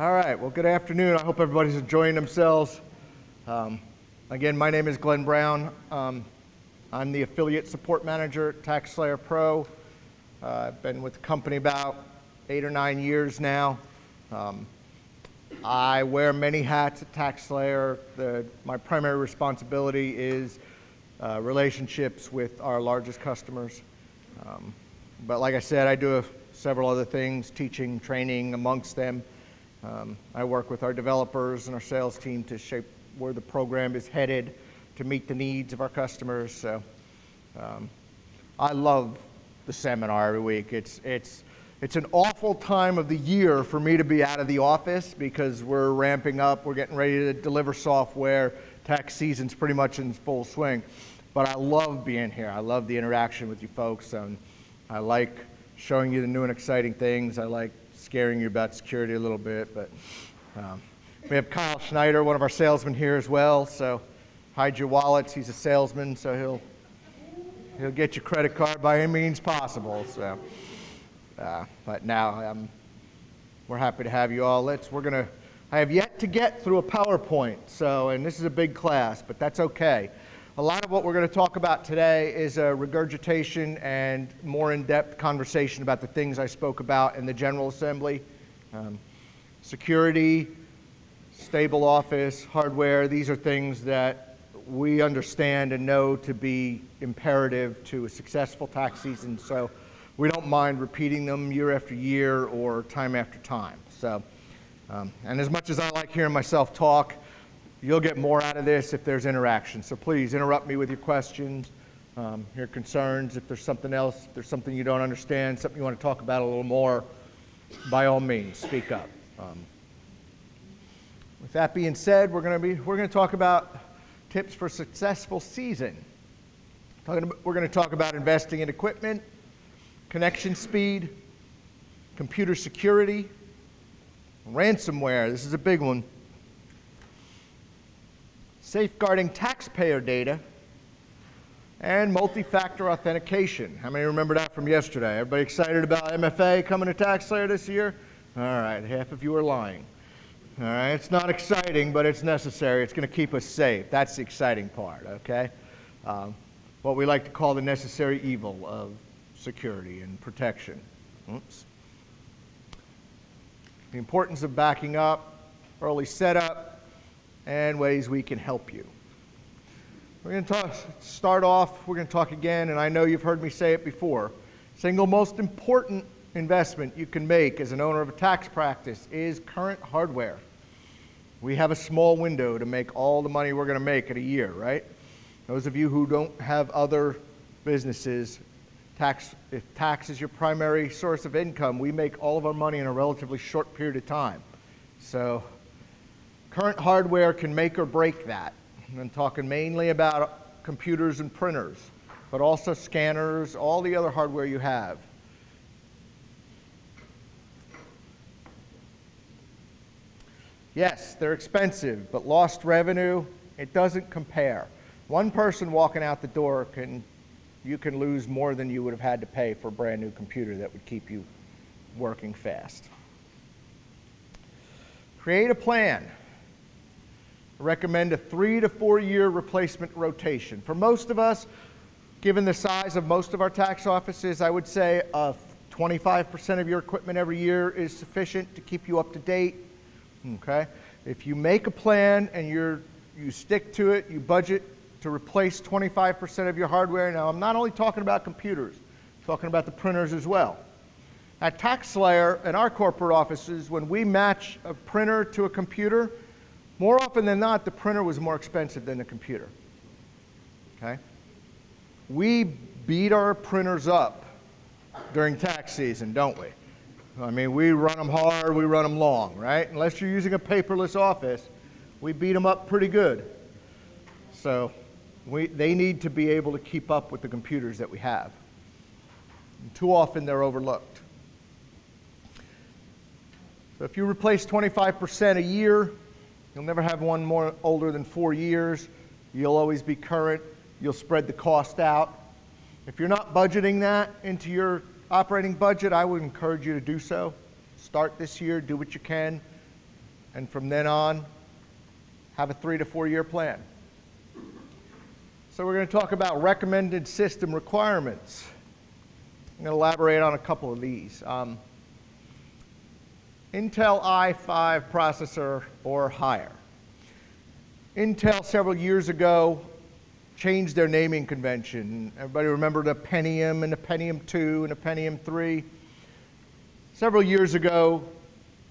All right, well, good afternoon. I hope everybody's enjoying themselves. Again, my name is Glenn Brown. I'm the affiliate support manager at TaxSlayer Pro. I've been with the company about 8 or 9 years now. I wear many hats at TaxSlayer. My primary responsibility is relationships with our largest customers. But like I said, I do several other things, teaching, training amongst them. I work with our developers and our sales team to shape where the program is headed to meet the needs of our customers. So I love the seminar every week. It's an awful time of the year for me to be out of the office because we're ramping up, we're getting ready to deliver software, tax season's pretty much in full swing. But I love being here. I love the interaction with you folks, and I like showing you the new and exciting things. I like scaring you about security a little bit, but we have Kyle Schneider, one of our salesmen here as well, so hide your wallets. He's a salesman, so he'll get your credit card by any means possible. So, but now we're happy to have you all. I have yet to get through a PowerPoint, and this is a big class, but that's okay. A lot of what we're going to talk about today is a regurgitation and more in-depth conversation about the things I spoke about in the General Assembly. Security, stable office, hardware, these are things that we understand and know to be imperative to a successful tax season, so we don't mind repeating them year after year or time after time. So, and as much as I like hearing myself talk, you'll get more out of this if there's interaction. So please interrupt me with your questions, your concerns. If there's something else, if there's something you don't understand, something you want to talk about a little more, by all means, speak up. With that being said, we're going to talk about tips for a successful season. We're going to talk about investing in equipment, connection speed, computer security, ransomware. This is a big one. Safeguarding taxpayer data, and multi-factor authentication. How many remember that from yesterday? Everybody excited about MFA coming to TaxSlayer this year? All right, half of you are lying. All right, it's not exciting, but it's necessary. It's going to keep us safe. That's the exciting part, okay? What we like to call the necessary evil of security and protection. Oops. The importance of backing up, early setup, and ways we can help you. We're going to start off, we're going to talk again, and I know you've heard me say it before. Single most important investment you can make as an owner of a tax practice is current hardware. We have a small window to make all the money we're going to make in a year, right? Those of you who don't have other businesses, if tax is your primary source of income, we make all of our money in a relatively short period of time. So current hardware can make or break that. I'm talking mainly about computers and printers, but also scanners, all the other hardware you have. Yes, they're expensive, but lost revenue, it doesn't compare. One person walking out the door you can lose more than you would have had to pay for a brand new computer that would keep you working fast. Create a plan. Recommend a 3 to 4 year replacement rotation. For most of us, given the size of most of our tax offices, I would say 25% of your equipment every year is sufficient to keep you up to date. Okay? If you make a plan and you stick to it, you budget to replace 25% of your hardware. Now, I'm not only talking about computers, I'm talking about the printers as well. At TaxSlayer, in our corporate offices, when we match a printer to a computer, more often than not, the printer was more expensive than the computer. Okay? We beat our printers up during tax season, don't we? I mean, we run them hard, we run them long, right? Unless you're using a paperless office, we beat them up pretty good. So they need to be able to keep up with the computers that we have. And too often they're overlooked. So if you replace 25% a year, you'll never have one more older than 4 years. You'll always be current. You'll spread the cost out. If you're not budgeting that into your operating budget, I would encourage you to do so. Start this year, do what you can. and from then on, have a 3 to 4 year plan. So we're going to talk about recommended system requirements. I'm going to elaborate on a couple of these. Intel i5 processor or higher. Intel several years ago changed their naming convention. Everybody remember the Pentium and the Pentium 2 and the Pentium 3? Several years ago,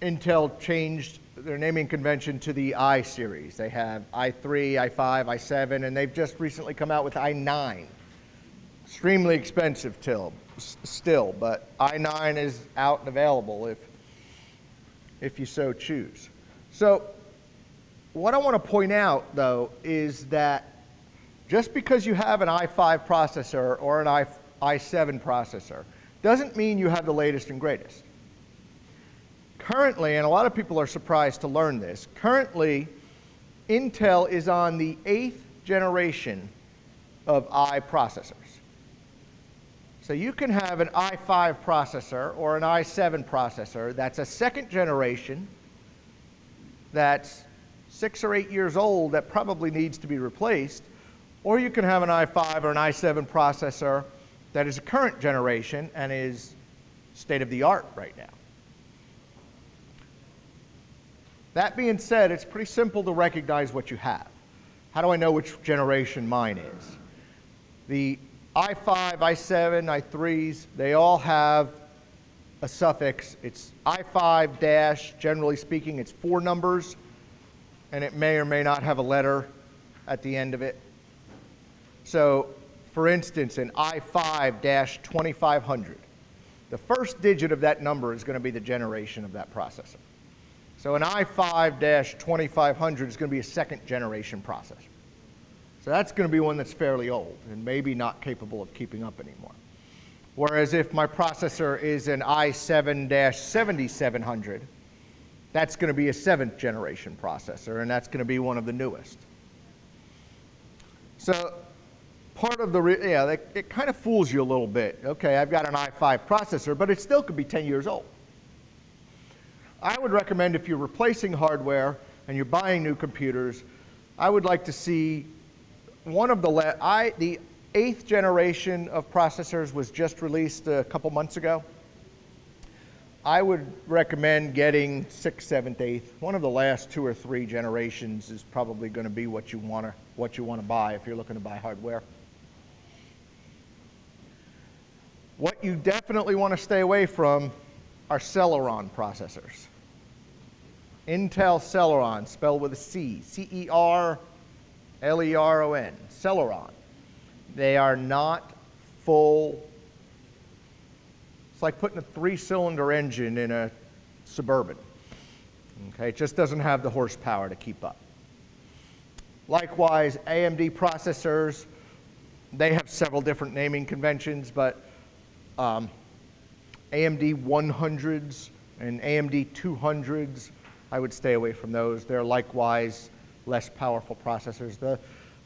Intel changed their naming convention to the I series. They have i3, i5, i7, and they've just recently come out with i9. Extremely expensive still, but i9 is out and available if you so choose. So what I want to point out, though, is that just because you have an i5 processor or an i7 processor doesn't mean you have the latest and greatest. Currently, and a lot of people are surprised to learn this, currently Intel is on the 8th generation of i processors. So you can have an i5 processor or an i7 processor that's a 2nd generation, that's 6 or 8 years old, that probably needs to be replaced, or you can have an i5 or an i7 processor that is a current generation and is state of the art right now. That being said, it's pretty simple to recognize what you have. How do I know which generation mine is? The i5, i7, i3s, they all have a suffix. It's i5 dash, generally speaking, it's 4 numbers, and it may or may not have a letter at the end of it. So, for instance, an i5-2500, the first digit of that number is going to be the generation of that processor. So an i5-2500 is going to be a 2nd generation processor. So that's going to be one that's fairly old and maybe not capable of keeping up anymore. Whereas if my processor is an i7-7700, that's going to be a 7th generation processor, and that's going to be one of the newest. So part of the, it kind of fools you a little bit. Okay, I've got an i5 processor, but it still could be 10 years old. I would recommend, if you're replacing hardware and you're buying new computers, I would like to see one of the 8th generation of processors was just released a couple months ago. I would recommend getting 6th, 7th, 8th. One of the last 2 or 3 generations is probably going to be what you want to buy if you're looking to buy hardware. What you definitely want to stay away from are Celeron processors. Intel Celeron, spelled with a C, C-E-R-L-E-R-O-N, Celeron. They are not full. It's like putting a 3-cylinder engine in a Suburban. Okay, it just doesn't have the horsepower to keep up. Likewise, AMD processors, they have several different naming conventions, but AMD 100s and AMD 200s, I would stay away from those. They're likewise less powerful processors. The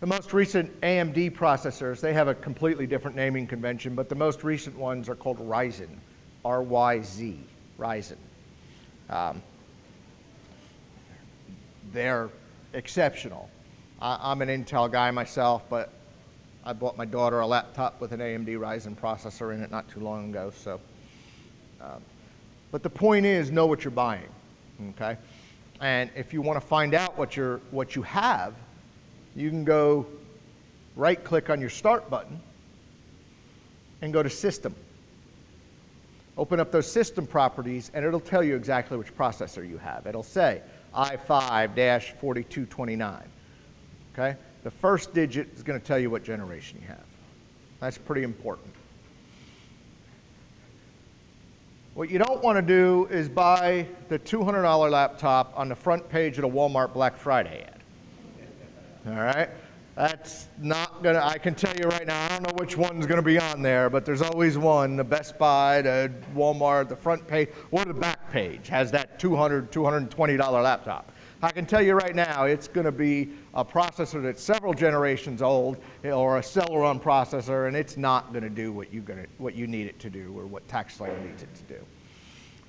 most recent AMD processors, they have a completely different naming convention, but the most recent ones are called Ryzen, R-Y-Z, Ryzen. They're exceptional. I'm an Intel guy myself, but I bought my daughter a laptop with an AMD Ryzen processor in it not too long ago. So, but the point is, know what you're buying, okay? And if you want to find out what you have, you can go right-click on your Start button and go to System. Open up those system properties, and it'll tell you exactly which processor you have. It'll say i5-4229. Okay? The first digit is going to tell you what generation you have. That's pretty important. What you don't want to do is buy the $200 laptop on the front page of the Walmart Black Friday ad. All right? That's not going to, I can tell you right now, I don't know which one's going to be on there, but there's always one, the Best Buy, the Walmart, the front page, or the back page has that $200, $220 laptop. I can tell you right now, it's going to be a processor that's several generations old, or a Celeron processor, and it's not going to do what you need it to do, or what TaxSlayer needs it to do.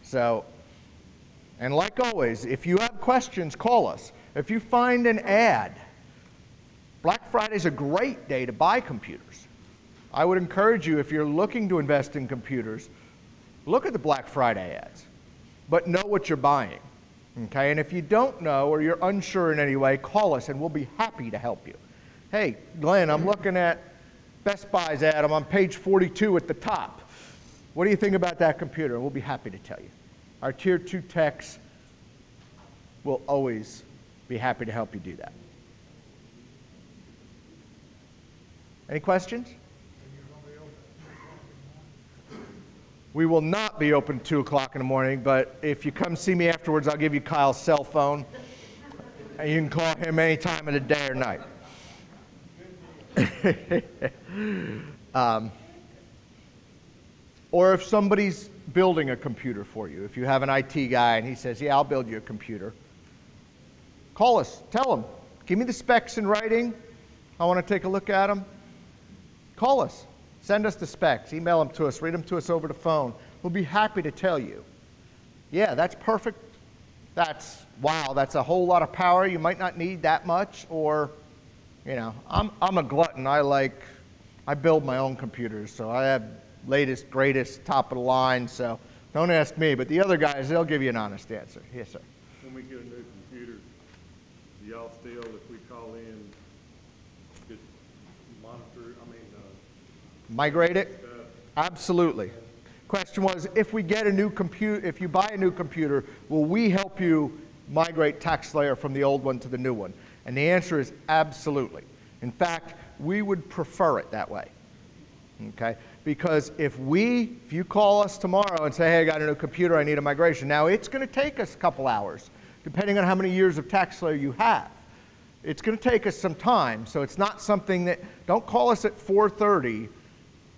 So And like always, if you have questions, call us. If you find an ad, Black Friday is a great day to buy computers. I would encourage you, if you're looking to invest in computers, look at the Black Friday ads, but know what you're buying. Okay? And if you don't know or you're unsure in any way, call us and we'll be happy to help you. Hey, Glenn, I'm looking at Best Buy's ad. I'm on page 42 at the top. What do you think about that computer? And we'll be happy to tell you. Our Tier 2 techs will always be happy to help you do that. Any questions? We will not be open 2 o'clock in the morning, but if you come see me afterwards, I'll give you Kyle's cell phone, and you can call him any time of the day or night. Or if somebody's building a computer for you, if you have an IT guy and he says, yeah, I'll build you a computer, call us, tell him, give me the specs in writing, I want to take a look at them. Call us. Send us the specs, email them to us, read them to us over the phone. We'll be happy to tell you. Yeah, that's perfect. Wow, that's a whole lot of power. You might not need that much. Or, you know, I'm a glutton. I build my own computers, so I have latest, greatest, top of the line. So don't ask me, but the other guys, they'll give you an honest answer. Yes, sir. When we get a new computer, do y'all still, if we call in, just monitor, Migrate it? Absolutely. Question was, if we get a new computer, if you buy a new computer, will we help you migrate TaxSlayer from the old one to the new one? And the answer is absolutely. In fact, we would prefer it that way. Okay? Because if you call us tomorrow and say, hey, I got a new computer, I need a migration. Now, it's going to take us a couple hours, depending on how many years of TaxSlayer you have. It's going to take us some time, so it's not something that, don't call us at 4:30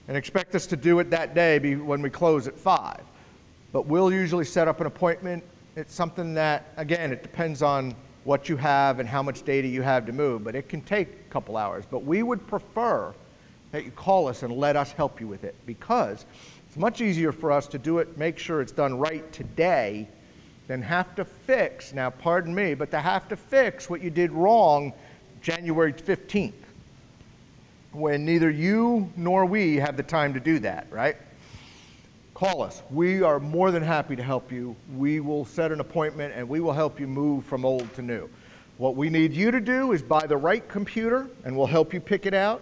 and expect us to do it that day when we close at 5. But we'll usually set up an appointment. It's something that, again, it depends on what you have and how much data you have to move, but it can take a couple hours. But we would prefer that you call us and let us help you with it, because it's much easier for us to do it, make sure it's done right today, than have to fix, now pardon me, but to have to fix what you did wrong January 15th. When neither you nor we have the time to do that, right? Call us. We are more than happy to help you. We will set an appointment and we will help you move from old to new. What we need you to do is buy the right computer and we'll help you pick it out,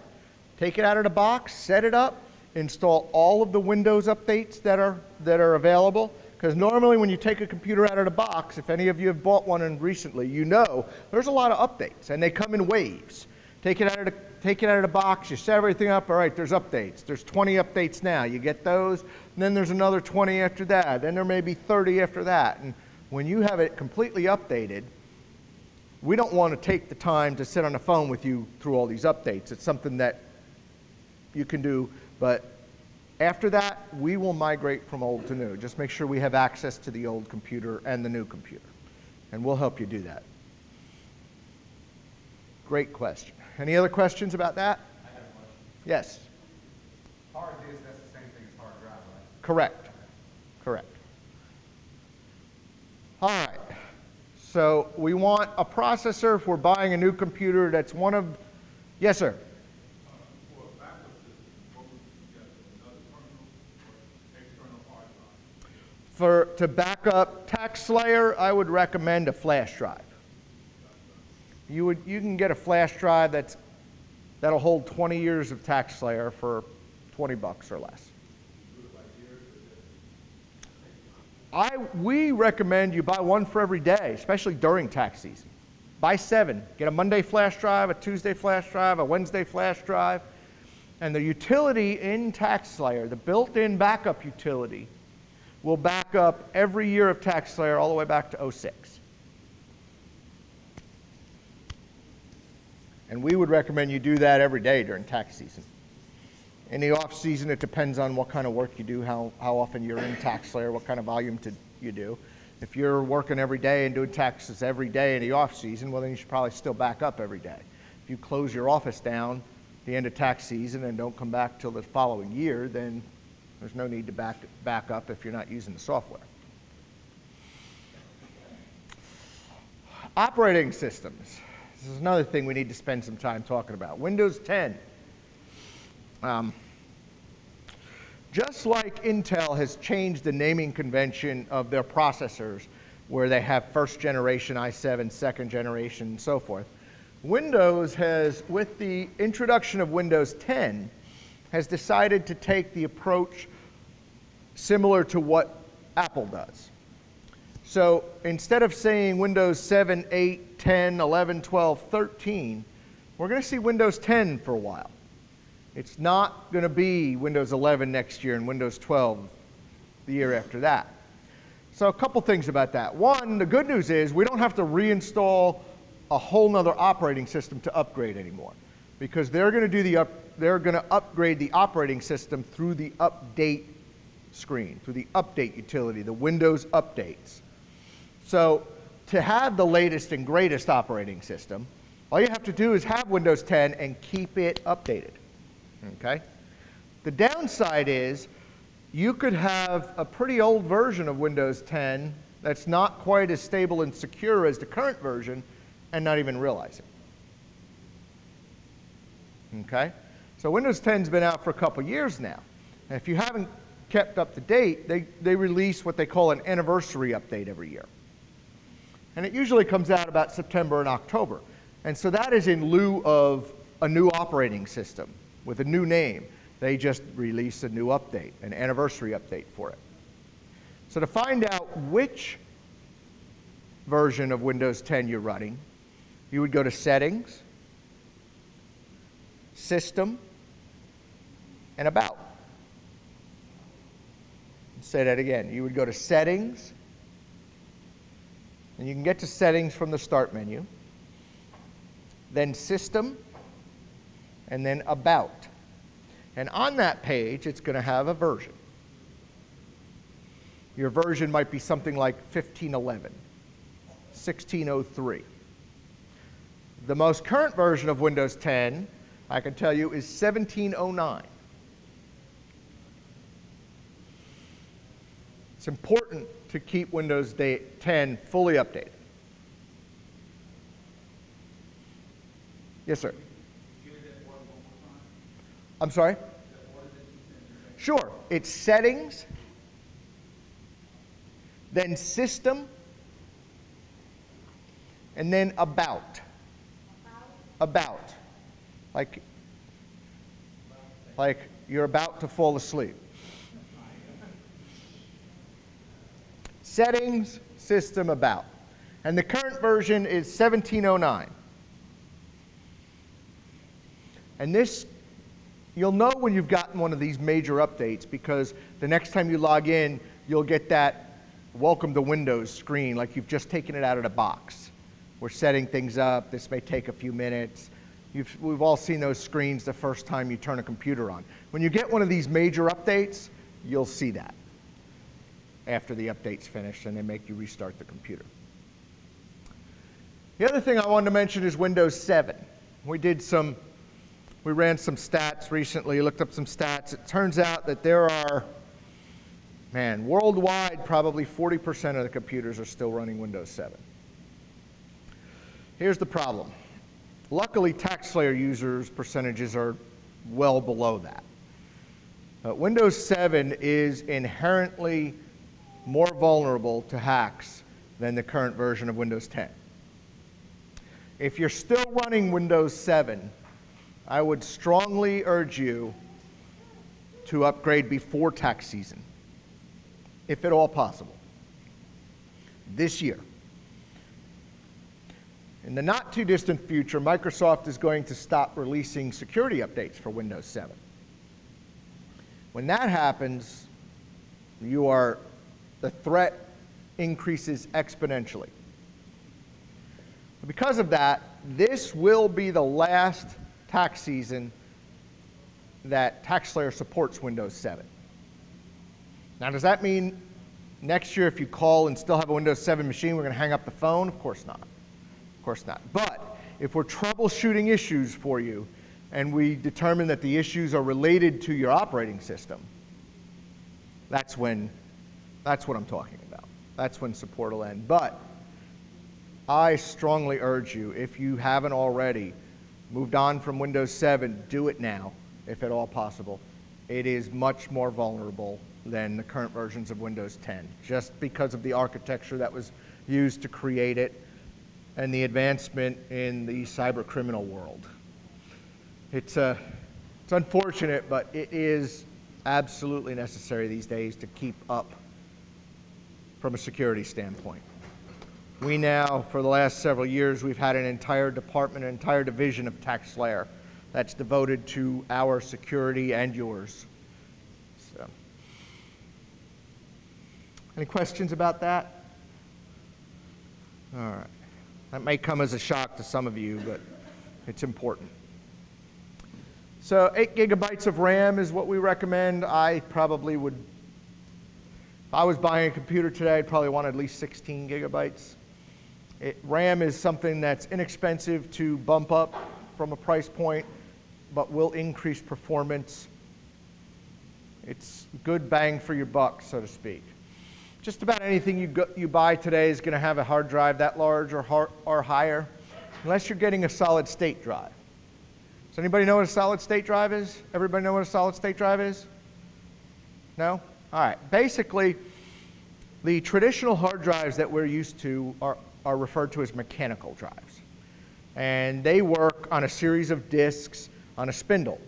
take it out of the box, set it up, install all of the Windows updates that are available. Because normally when you take a computer out of the box, if any of you have bought one recently, you know there's a lot of updates and they come in waves. Take it out of the box, you set everything up, all right, there's updates. There's 20 updates now. You get those, and then there's another 20 after that. Then there may be 30 after that. And when you have it completely updated, we don't want to take the time to sit on the phone with you through all these updates. It's something that you can do, but after that, we will migrate from old to new. Just make sure we have access to the old computer and the new computer, and we'll help you do that. Great question. Any other questions about that? I have a question. Yes. Hard disk, that's the same thing as hard drive, right? Correct. Correct. All right. So we want a processor if we're buying a new computer that's one of, yes, sir. For a backup system, what would you get? Another terminal or external hard drive? To back up TaxSlayer, I would recommend a flash drive. You can get a flash drive that'll hold 20 years of TaxSlayer for $20 or less. We recommend you buy one for every day, especially during tax season. Buy 7. Get a Monday flash drive, a Tuesday flash drive, a Wednesday flash drive. And the utility in TaxSlayer, the built-in backup utility, will back up every year of TaxSlayer all the way back to 2006. And we would recommend you do that every day during tax season. In the off season, it depends on what kind of work you do, how often you're in TaxSlayer, what kind of volume you do. If you're working every day and doing taxes every day in the off season, well then you should probably still back up every day. If you close your office down at the end of tax season and don't come back till the following year, then there's no need to back up if you're not using the software. Operating systems. This is another thing we need to spend some time talking about. Windows 10. Just like Intel has changed the naming convention of their processors, where they have first generation i7, second generation, and so forth, Windows has, with the introduction of Windows 10, has decided to take the approach similar to what Apple does. So instead of saying Windows 7, 8, 10, 11, 12, 13, we're going to see Windows 10 for a while. It's not going to be Windows 11 next year and Windows 12 the year after that. So a couple things about that. One, the good news is we don't have to reinstall a whole nother operating system to upgrade anymore, because they're going to upgrade the operating system through the update screen, through the update utility, the Windows updates. So to have the latest and greatest operating system, all you have to do is have Windows 10 and keep it updated. Okay? The downside is you could have a pretty old version of Windows 10 that's not quite as stable and secure as the current version and not even realize it. Okay? So Windows 10's been out for a couple years now. And if you haven't kept up to date, they release what they call an anniversary update every year. And it usually comes out about September and October. And so that is in lieu of a new operating system with a new name. They just release a new update, an anniversary update for it. So to find out which version of Windows 10 you're running, you would go to Settings, System, and About. Say that again. You would go to Settings, and you can get to Settings from the Start menu, then System, and then About. And on that page, it's going to have a version. Your version might be something like 1511, 1603. The most current version of Windows 10, I can tell you, is 1709. It's important to keep Windows 10 fully updated. Yes, sir. I'm sorry? Sure. It's Settings, then System, and then About. About. Like you're about to fall asleep. Settings, System, About. And the current version is 1709. And this, you'll know when you've gotten one of these major updates, because the next time you log in, you'll get that Welcome to Windows screen like you've just taken it out of the box. We're setting things up. This may take a few minutes. We've all seen those screens the first time you turn a computer on. When you get one of these major updates, you'll see that after the update's finished, and they make you restart the computer. The other thing I wanted to mention is Windows 7. We ran some stats recently, looked up some stats. It turns out that there are, worldwide, probably 40% of the computers are still running Windows 7. Here's the problem. Luckily, TaxSlayer users' percentages are well below that. Windows 7 is inherently more vulnerable to hacks than the current version of Windows 10. If you're still running Windows 7, I would strongly urge you to upgrade before tax season, if at all possible, this year. In the not too distant future, Microsoft is going to stop releasing security updates for Windows 7. When that happens, the threat increases exponentially. Because of that, this will be the last tax season that TaxSlayer supports Windows 7. Now, does that mean next year if you call and still have a Windows 7 machine, we're going to hang up the phone? Of course not. Of course not. But if we're troubleshooting issues for you and we determine that the issues are related to your operating system, that's what I'm talking about. That's when support will end. But I strongly urge you, if you haven't already, moved on from Windows 7, do it now, if at all possible. It is much more vulnerable than the current versions of Windows 10, just because of the architecture that was used to create it and the advancement in the cyber criminal world. It's unfortunate, but it is absolutely necessary these days to keep up from a security standpoint. We now, for the last several years, we've had an entire department, an entire division of TaxSlayer that's devoted to our security and yours. So, any questions about that? All right. That may come as a shock to some of you, but it's important. So 8 gigabytes of RAM is what we recommend. I probably would, if I was buying a computer today, I'd probably want at least 16 gigabytes. RAM is something that's inexpensive to bump up from a price point, but will increase performance. It's good bang for your buck, so to speak. Just about anything you buy today is going to have a hard drive that large or higher, unless you're getting a solid state drive. Does anybody know what a solid state drive is? Everybody know what a solid state drive is? No? All right. Basically, the traditional hard drives that we're used to are referred to as mechanical drives. And they work on a series of disks on a spindle,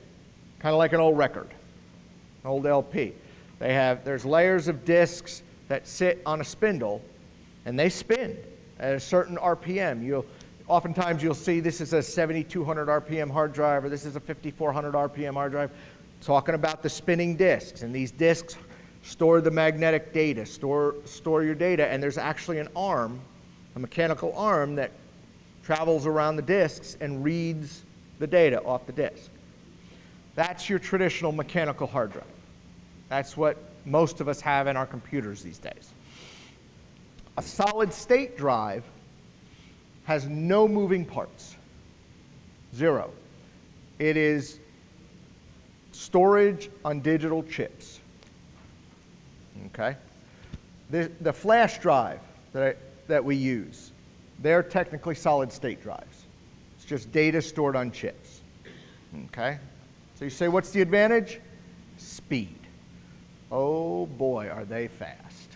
kind of like an old record, an old LP. There's layers of disks that sit on a spindle, and they spin at a certain RPM. Oftentimes you'll see this is a 7,200 RPM hard drive, or this is a 5,400 RPM hard drive, talking about the spinning disks. And these disks store the magnetic data, store your data, and there's actually an arm, a mechanical arm that travels around the disks and reads the data off the disk. That's your traditional mechanical hard drive. That's what most of us have in our computers these days. A solid state drive has no moving parts, zero. It is storage on digital chips, okay? The flash drive that we use, they're technically solid state drives. It's just data stored on chips, okay? So you say, what's the advantage? Speed. Oh boy, are they fast.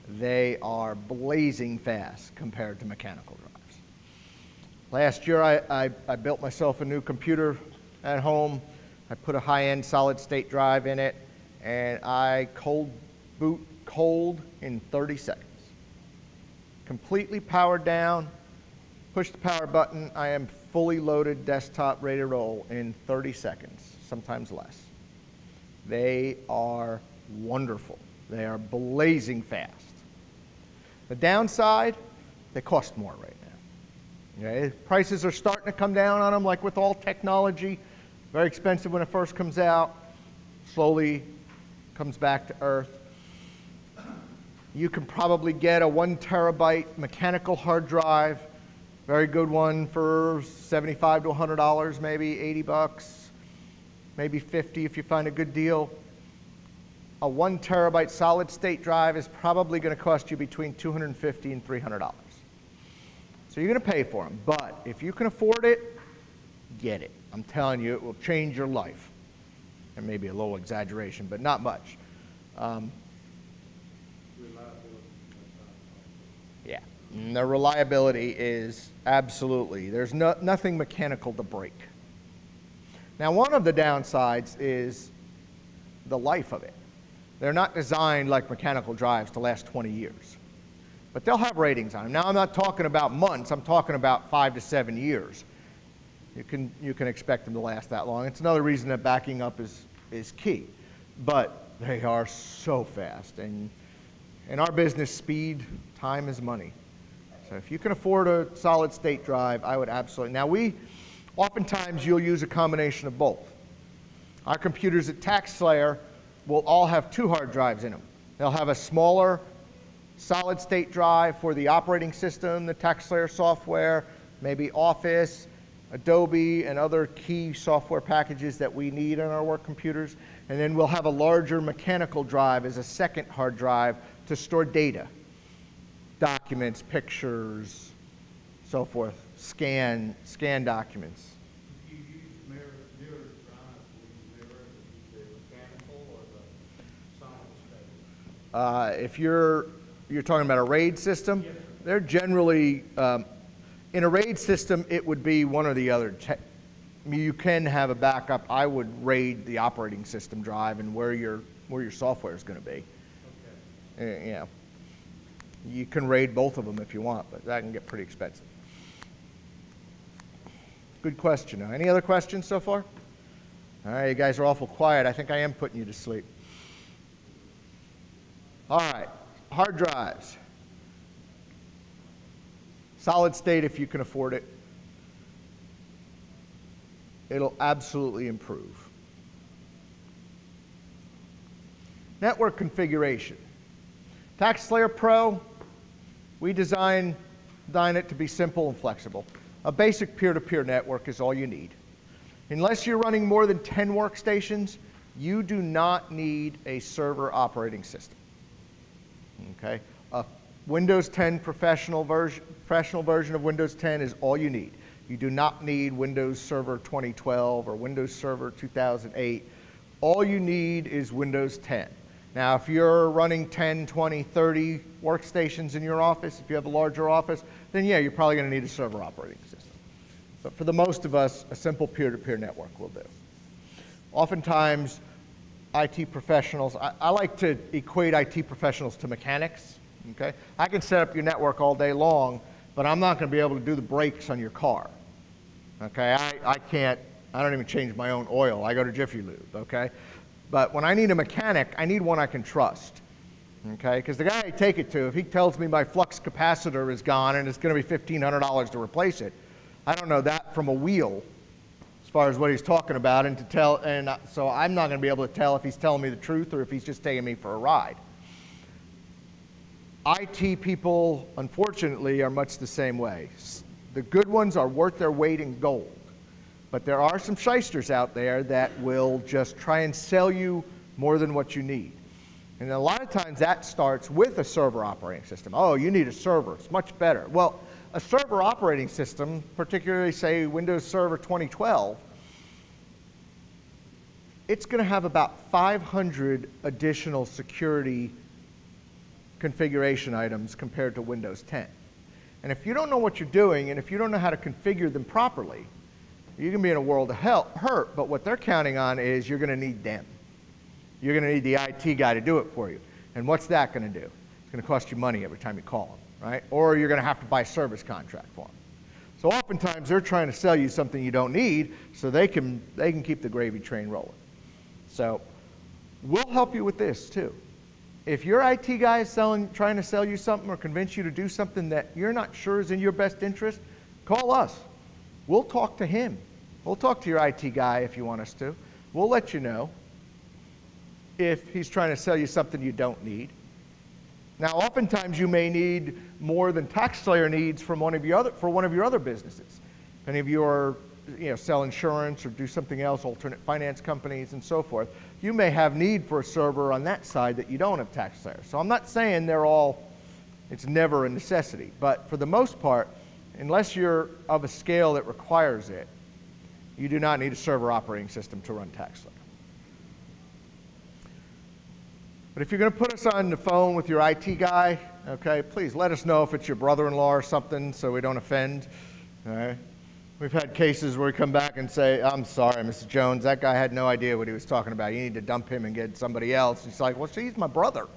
They are blazing fast compared to mechanical drives. Last year, I built myself a new computer at home. I put a high-end solid-state drive in it, and I cold boot in 30 seconds. Completely powered down, push the power button, I am fully loaded desktop, ready to roll in 30 seconds, sometimes less. They are wonderful. They are blazing fast. The downside, they cost more right now. Okay? Prices are starting to come down on them, like with all technology. Very expensive when it first comes out, slowly comes back to earth. You can probably get a 1 terabyte mechanical hard drive, very good one, for $75 to $100, maybe 80 bucks, maybe 50 if you find a good deal. A 1 terabyte solid state drive is probably going to cost you between $250 and $300. So you're going to pay for them, but if you can afford it, get it. I'm telling you, it will change your life. It may be a little exaggeration, but not much. Yeah, and the reliability is absolutely, there's nothing mechanical to break. Now, one of the downsides is the life of it. They're not designed like mechanical drives to last 20 years. But they'll have ratings on them. Now, I'm not talking about months. I'm talking about 5 to 7 years. You can expect them to last that long. It's another reason that backing up is key. But they are so fast. And in our business, speed, time is money. So if you can afford a solid state drive, I would absolutely. Now, oftentimes you'll use a combination of both. Our computers at TaxSlayer will all have 2 hard drives in them. They'll have a smaller solid state drive for the operating system, the TaxSlayer software, maybe Office, Adobe, and other key software packages that we need on our work computers. And then we'll have a larger mechanical drive as a second hard drive to store data, documents, pictures, so forth, scan documents. If you use mirror drive, will you mirror the mechanical or the solid state? If you're talking about a RAID system, Yes, sir. they're generally, in a RAID system, it would be one or the other. You can have a backup. I would RAID the operating system drive and where your software is going to be. Okay. Yeah. You can RAID both of them if you want, but that can get pretty expensive. Good question. Now, any other questions so far? All right, you guys are awful quiet. I think I am putting you to sleep. All right, hard drives. Solid state if you can afford it. It'll absolutely improve. Network configuration. TaxSlayer Pro, we design it to be simple and flexible. A basic peer-to-peer network is all you need. Unless you're running more than 10 workstations, you do not need a server operating system. Okay? A Windows 10 professional version of Windows 10 is all you need. You do not need Windows Server 2012 or Windows Server 2008. All you need is Windows 10. Now, if you're running 10, 20, 30 workstations in your office, if you have a larger office, then yeah, you're probably going to need a server operating system. But for the most of us, a simple peer-to-peer network will do. Oftentimes, IT professionals, I like to equate IT professionals to mechanics. Okay? I can set up your network all day long, but I'm not going to be able to do the brakes on your car. Okay? I don't even change my own oil. I go to Jiffy Lube. Okay? But when I need a mechanic, I need one I can trust. Okay? Because the guy I take it to, if he tells me my flux capacitor is gone and it's going to be $1,500 to replace it, I don't know that from a wheel as far as what he's talking about, so I'm not going to be able to tell if he's telling me the truth or if he's just taking me for a ride. IT people, unfortunately, are much the same way. The good ones are worth their weight in gold. But there are some shysters out there that will just try and sell you more than what you need. And a lot of times that starts with a server operating system. Oh, you need a server. It's much better. Well, a server operating system, particularly, say, Windows Server 2012, it's going to have about 500 additional security configuration items compared to Windows 10. And if you don't know what you're doing, and if you don't know how to configure them properly, you can be in a world of hurt, but what they're counting on is you're going to need them. You're going to need the IT guy to do it for you. And what's that going to do? It's going to cost you money every time you call them, right? Or you're going to have to buy a service contract for them. So oftentimes they're trying to sell you something you don't need so they can keep the gravy train rolling. So we'll help you with this too. If your IT guy is trying to sell you something or convince you to do something that you're not sure is in your best interest, call us. We'll talk to him. We'll talk to your IT guy if you want us to. We'll let you know if he's trying to sell you something you don't need. Now, oftentimes you may need more than TaxSlayer needs for one of your other businesses. If any of you are, sell insurance or do something else, alternate finance companies and so forth, you may have need for a server on that side that you don't have TaxSlayer. So I'm not saying it's never a necessity, but for the most part, unless you're of a scale that requires it, you do not need a server operating system to run TaxSlayer. But if you're going to put us on the phone with your IT guy, okay, please let us know if it's your brother-in-law or something so we don't offend. All right? We've had cases where we come back and say, I'm sorry, Mrs. Jones, that guy had no idea what he was talking about. You need to dump him and get somebody else. He's like, well, he's my brother.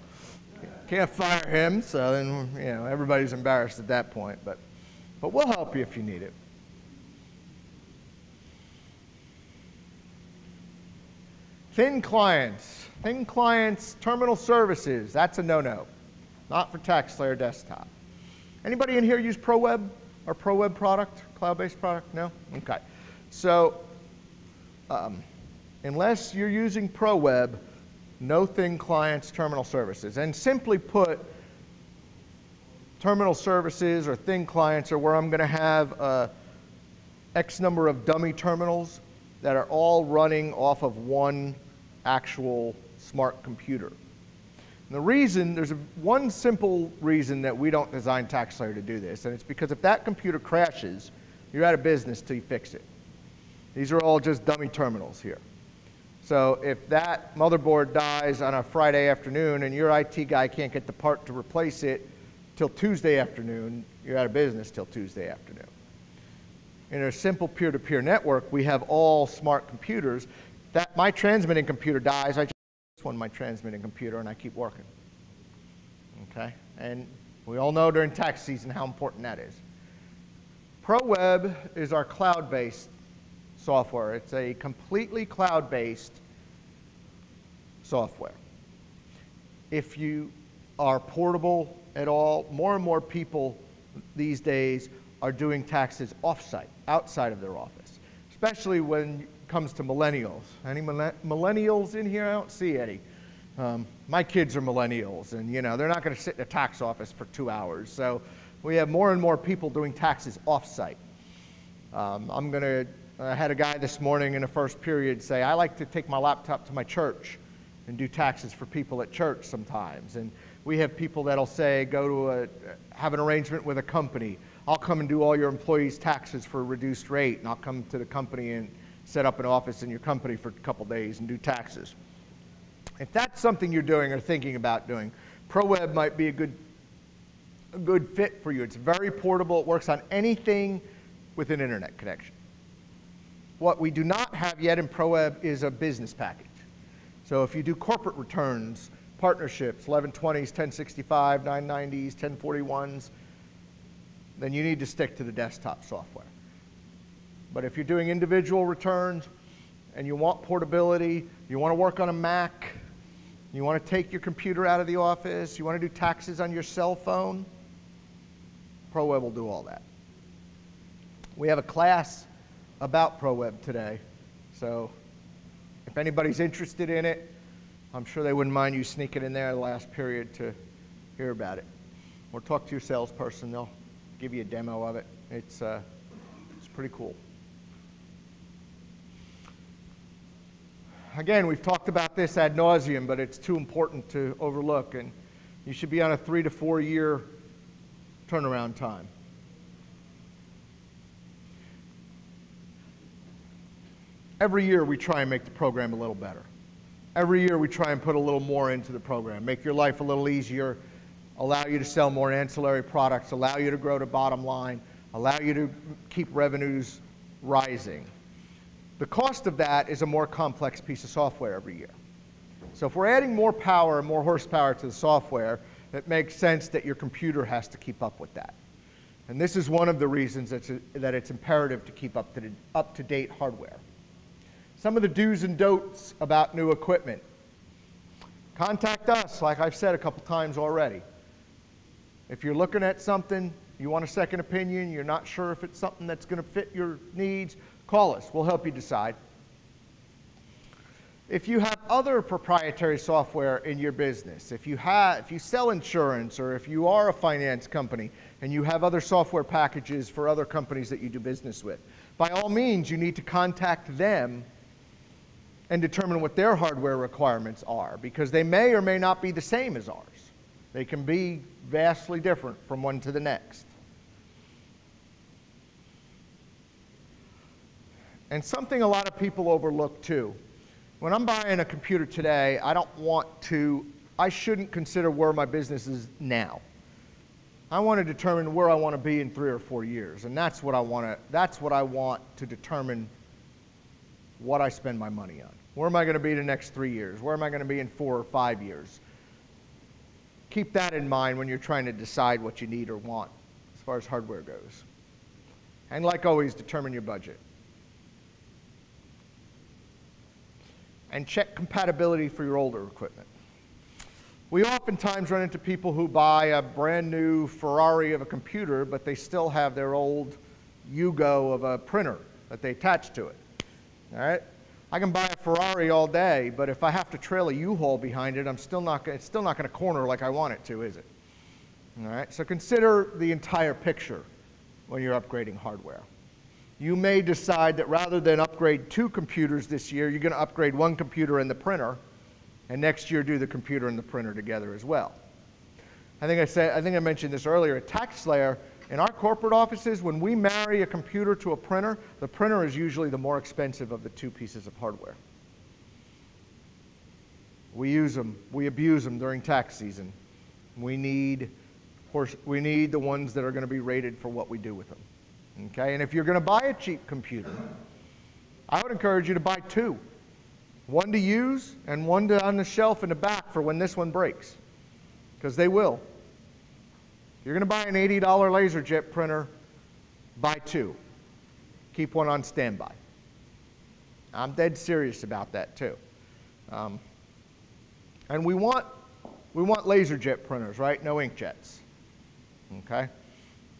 Can't fire him, so then, everybody's embarrassed at that point. But we'll help you if you need it. Thin clients, terminal services, that's a no-no. Not for TaxSlayer desktop. Anybody in here use ProWeb, our ProWeb product, cloud-based product? No? Okay. So unless you're using ProWeb, no thin clients, terminal services. And simply put, terminal services or thin clients are where I'm going to have X number of dummy terminals that are all running off of one actual smart computer. And the reason, there's one simple reason that we don't design TaxSlayer to do this, and it's because if that computer crashes, you're out of business till you fix it. These are all just dummy terminals here. So if that motherboard dies on a Friday afternoon and your IT guy can't get the part to replace it till Tuesday afternoon, you're out of business till Tuesday afternoon. In a simple peer-to-peer network, we have all smart computers. That my transmitting computer dies, I just one my transmitting computer and I keep working. Okay? And we all know during tax season how important that is. ProWeb is our cloud-based software. It's a completely cloud-based software. If you are portable at all, more and more people these days are doing taxes off-site, outside of their office, especially when comes to millennials. Any millennials in here? I don't see any. My kids are millennials, and you know they're not going to sit in a tax office for 2 hours. So we have more and more people doing taxes off-site. I had a guy this morning in the first period say, I like to take my laptop to my church and do taxes for people at church sometimes. And we have people that'll say, have an arrangement with a company. I'll come and do all your employees' taxes for a reduced rate, and I'll come to the company and set up an office in your company for a couple days and do taxes. If that's something you're doing or thinking about doing, ProWeb might be a good fit for you. It's very portable. It works on anything with an internet connection. What we do not have yet in ProWeb is a business package. So if you do corporate returns, partnerships, 1120s, 1065, 990s, 1041s, then you need to stick to the desktop software. But if you're doing individual returns and you want portability, you want to work on a Mac, you want to take your computer out of the office, you want to do taxes on your cell phone, ProWeb will do all that. We have a class about ProWeb today, so if anybody's interested in it, I'm sure they wouldn't mind you sneaking in there the last period to hear about it. Or talk to your salesperson, they'll give you a demo of it. It's pretty cool. Again, we've talked about this ad nauseum, but it's too important to overlook, and you should be on a 3 to 4 year turnaround time. Every year we try and make the program a little better. Every year we try and put a little more into the program, make your life a little easier, allow you to sell more ancillary products, allow you to grow the bottom line, allow you to keep revenues rising. The cost of that is a more complex piece of software every year. So if we're adding more power, more horsepower to the software, it makes sense that your computer has to keep up with that. And this is one of the reasons that it's imperative to keep up-to-date hardware. Some of the do's and don'ts about new equipment. Contact us, like I've said a couple times already. If you're looking at something, you want a second opinion, you're not sure if it's something that's going to fit your needs, call us. We'll help you decide. If you have other proprietary software in your business, if you sell insurance, or if you are a finance company and you have other software packages for other companies that you do business with, by all means, you need to contact them and determine what their hardware requirements are, because they may or may not be the same as ours. They can be vastly different from one to the next. And something a lot of people overlook too. When I'm buying a computer today, I shouldn't consider where my business is now. I want to determine where I want to be in 3 or 4 years, and that's what I want to determine what I spend my money on. Where am I going to be the next 3 years? Where am I going to be in 4 or 5 years? Keep that in mind when you're trying to decide what you need or want as far as hardware goes. And like always, determine your budget. And check compatibility for your older equipment. We oftentimes run into people who buy a brand new Ferrari of a computer, but they still have their old Yugo of a printer that they attach to it. All right? I can buy a Ferrari all day, but if I have to trail a U-Haul behind it, it's still not going to corner like I want it to, is it? All right? So consider the entire picture when you're upgrading hardware. You may decide that rather than upgrade 2 computers this year, you're going to upgrade 1 computer and the printer, and next year do the computer and the printer together as well. I think I mentioned this earlier. At TaxSlayer, in our corporate offices, when we marry a computer to a printer, the printer is usually the more expensive of the two pieces of hardware. We use them, we abuse them during tax season. We need the ones that are going to be rated for what we do with them. Okay? And if you're going to buy a cheap computer, I would encourage you to buy two. One to use and one on the shelf in the back for when this one breaks. Because they will. If you're going to buy an $80 LaserJet printer, buy two. Keep one on standby. I'm dead serious about that too. And we want LaserJet printers, right? No inkjets. Okay?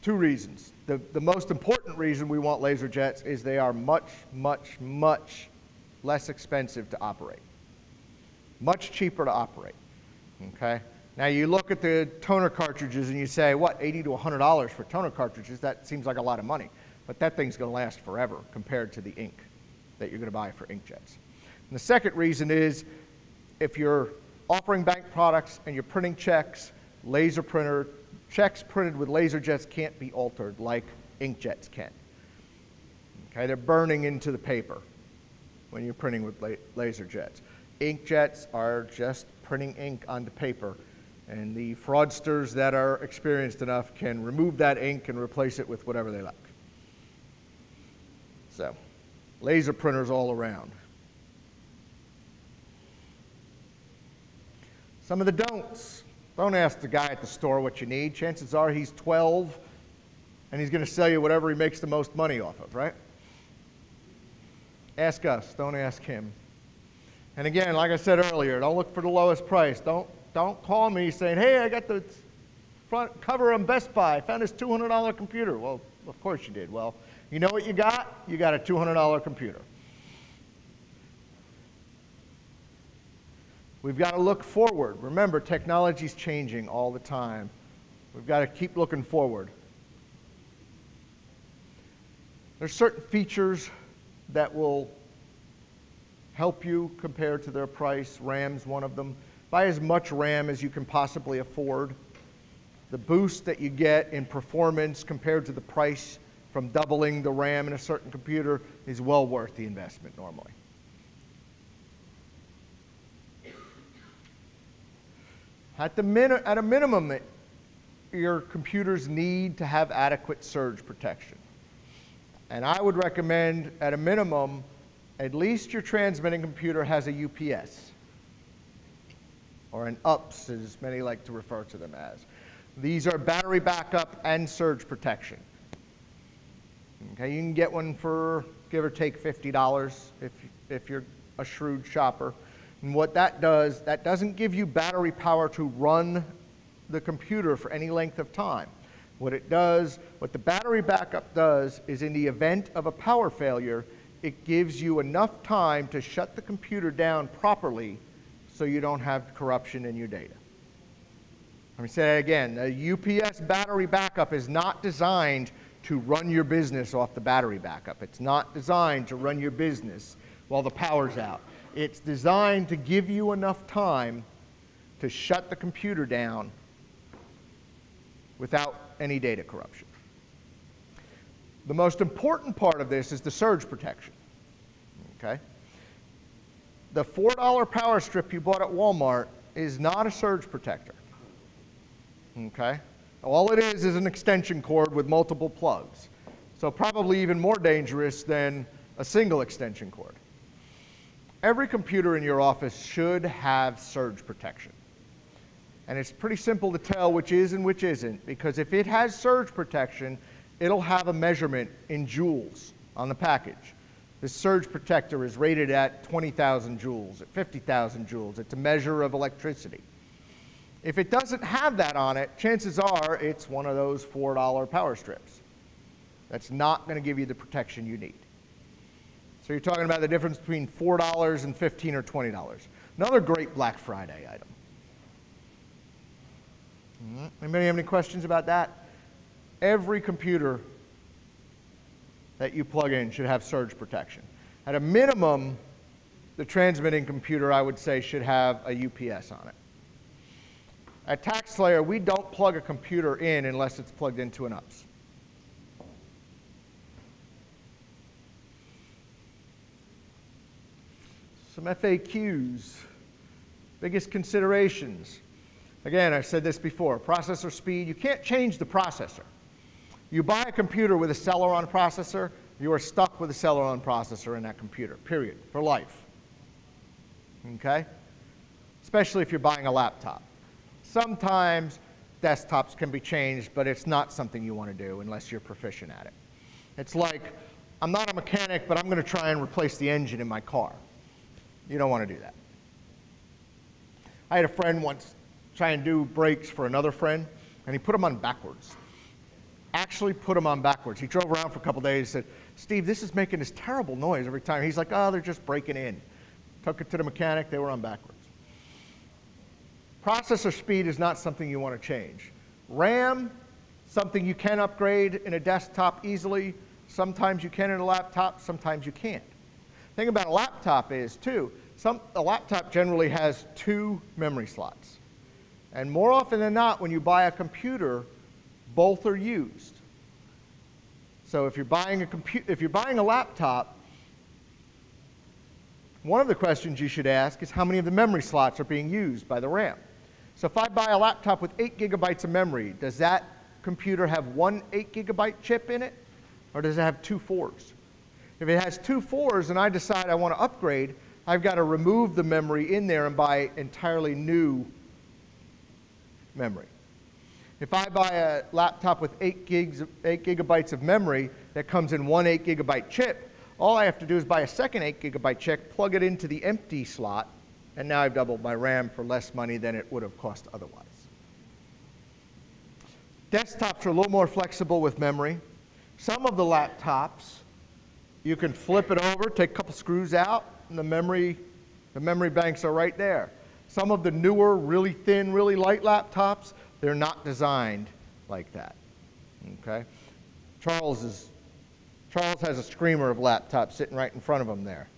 Two reasons. The most important reason we want LaserJets is they are much, much, much less expensive to operate. Much cheaper to operate. Okay? Now you look at the toner cartridges and you say, what, $80 to $100 for toner cartridges? That seems like a lot of money. But that thing's going to last forever compared to the ink that you're going to buy for inkjets. And the second reason is if you're offering bank products and you're printing checks, laser printer, checks printed with LaserJets can't be altered like inkjets can. Okay, they're burning into the paper when you're printing with LaserJets. Inkjets are just printing ink onto paper, and the fraudsters that are experienced enough can remove that ink and replace it with whatever they like. So, laser printers all around. Some of the don'ts. Don't ask the guy at the store what you need. Chances are he's 12 and he's going to sell you whatever he makes the most money off of, right? Ask us, don't ask him. And again, like I said earlier, don't look for the lowest price. Don't call me saying, hey, I got the front cover on Best Buy. I found this $200 computer. Well, of course you did. Well, you know what you got? You got a $200 computer. We've got to look forward. Remember, technology's changing all the time. We've got to keep looking forward. There's certain features that will help you compared to their price. RAM's one of them. Buy as much RAM as you can possibly afford. The boost that you get in performance compared to the price from doubling the RAM in a certain computer is well worth the investment normally. At a minimum, your computers need to have adequate surge protection. And I would recommend, at a minimum, at least your transmitting computer has a UPS, or an UPS, as many like to refer to them as. These are battery backup and surge protection. Okay, you can get one for, give or take, $50 if you're a shrewd shopper. And what that does, that doesn't give you battery power to run the computer for any length of time. What it does, what the battery backup does, is in the event of a power failure, it gives you enough time to shut the computer down properly so you don't have corruption in your data. Let me say that again. A UPS battery backup is not designed to run your business off the battery backup. It's not designed to run your business while the power's out. It's designed to give you enough time to shut the computer down without any data corruption. The most important part of this is the surge protection. Okay? The $4 power strip you bought at Walmart is not a surge protector. Okay? All it is an extension cord with multiple plugs. So probably even more dangerous than a single extension cord. Every computer in your office should have surge protection. And it's pretty simple to tell which is and which isn't, because if it has surge protection, it'll have a measurement in joules on the package. This surge protector is rated at 20,000 joules, at 50,000 joules. It's a measure of electricity. If it doesn't have that on it, chances are it's one of those $4 power strips. That's not going to give you the protection you need. So you're talking about the difference between $4 and $15 or $20. Another great Black Friday item. Anybody have any questions about that? Every computer that you plug in should have surge protection. At a minimum, the transmitting computer, I would say, should have a UPS on it. At TaxSlayer, we don't plug a computer in unless it's plugged into an UPS. Some FAQs, biggest considerations. Again, I've said this before, processor speed, you can't change the processor. You buy a computer with a Celeron processor, you are stuck with a Celeron processor in that computer, period, for life. Okay? Especially if you're buying a laptop. Sometimes desktops can be changed, but it's not something you want to do unless you're proficient at it. It's like, I'm not a mechanic, but I'm going to try and replace the engine in my car. You don't want to do that. I had a friend once try and do brakes for another friend, and he put them on backwards. Actually put them on backwards. He drove around for a couple days and said, Steve, this is making this terrible noise every time. He's like, oh, they're just breaking in. Took it to the mechanic, they were on backwards. Processor speed is not something you want to change. RAM, something you can upgrade in a desktop easily. Sometimes you can in a laptop, sometimes you can't. The thing about a laptop is, too, a laptop generally has 2 memory slots. And more often than not, when you buy a computer, both are used. So if you're buying a laptop, one of the questions you should ask is how many of the memory slots are being used by the RAM. So if I buy a laptop with 8 gigabytes of memory, does that computer have one 8 gigabyte chip in it, or does it have 2 4s? If it has 2 4s and I decide I want to upgrade, I've got to remove the memory in there and buy entirely new memory. If I buy a laptop with 8 gigabytes of memory that comes in one 8 gigabyte chip, all I have to do is buy a second 8 gigabyte chip, plug it into the empty slot, and now I've doubled my RAM for less money than it would have cost otherwise. Desktops are a little more flexible with memory. Some of the laptops, you can flip it over, take a couple screws out, and the memory banks are right there. Some of the newer, really thin, really light laptops, they're not designed like that. Okay? Charles has a screamer of laptops sitting right in front of him there.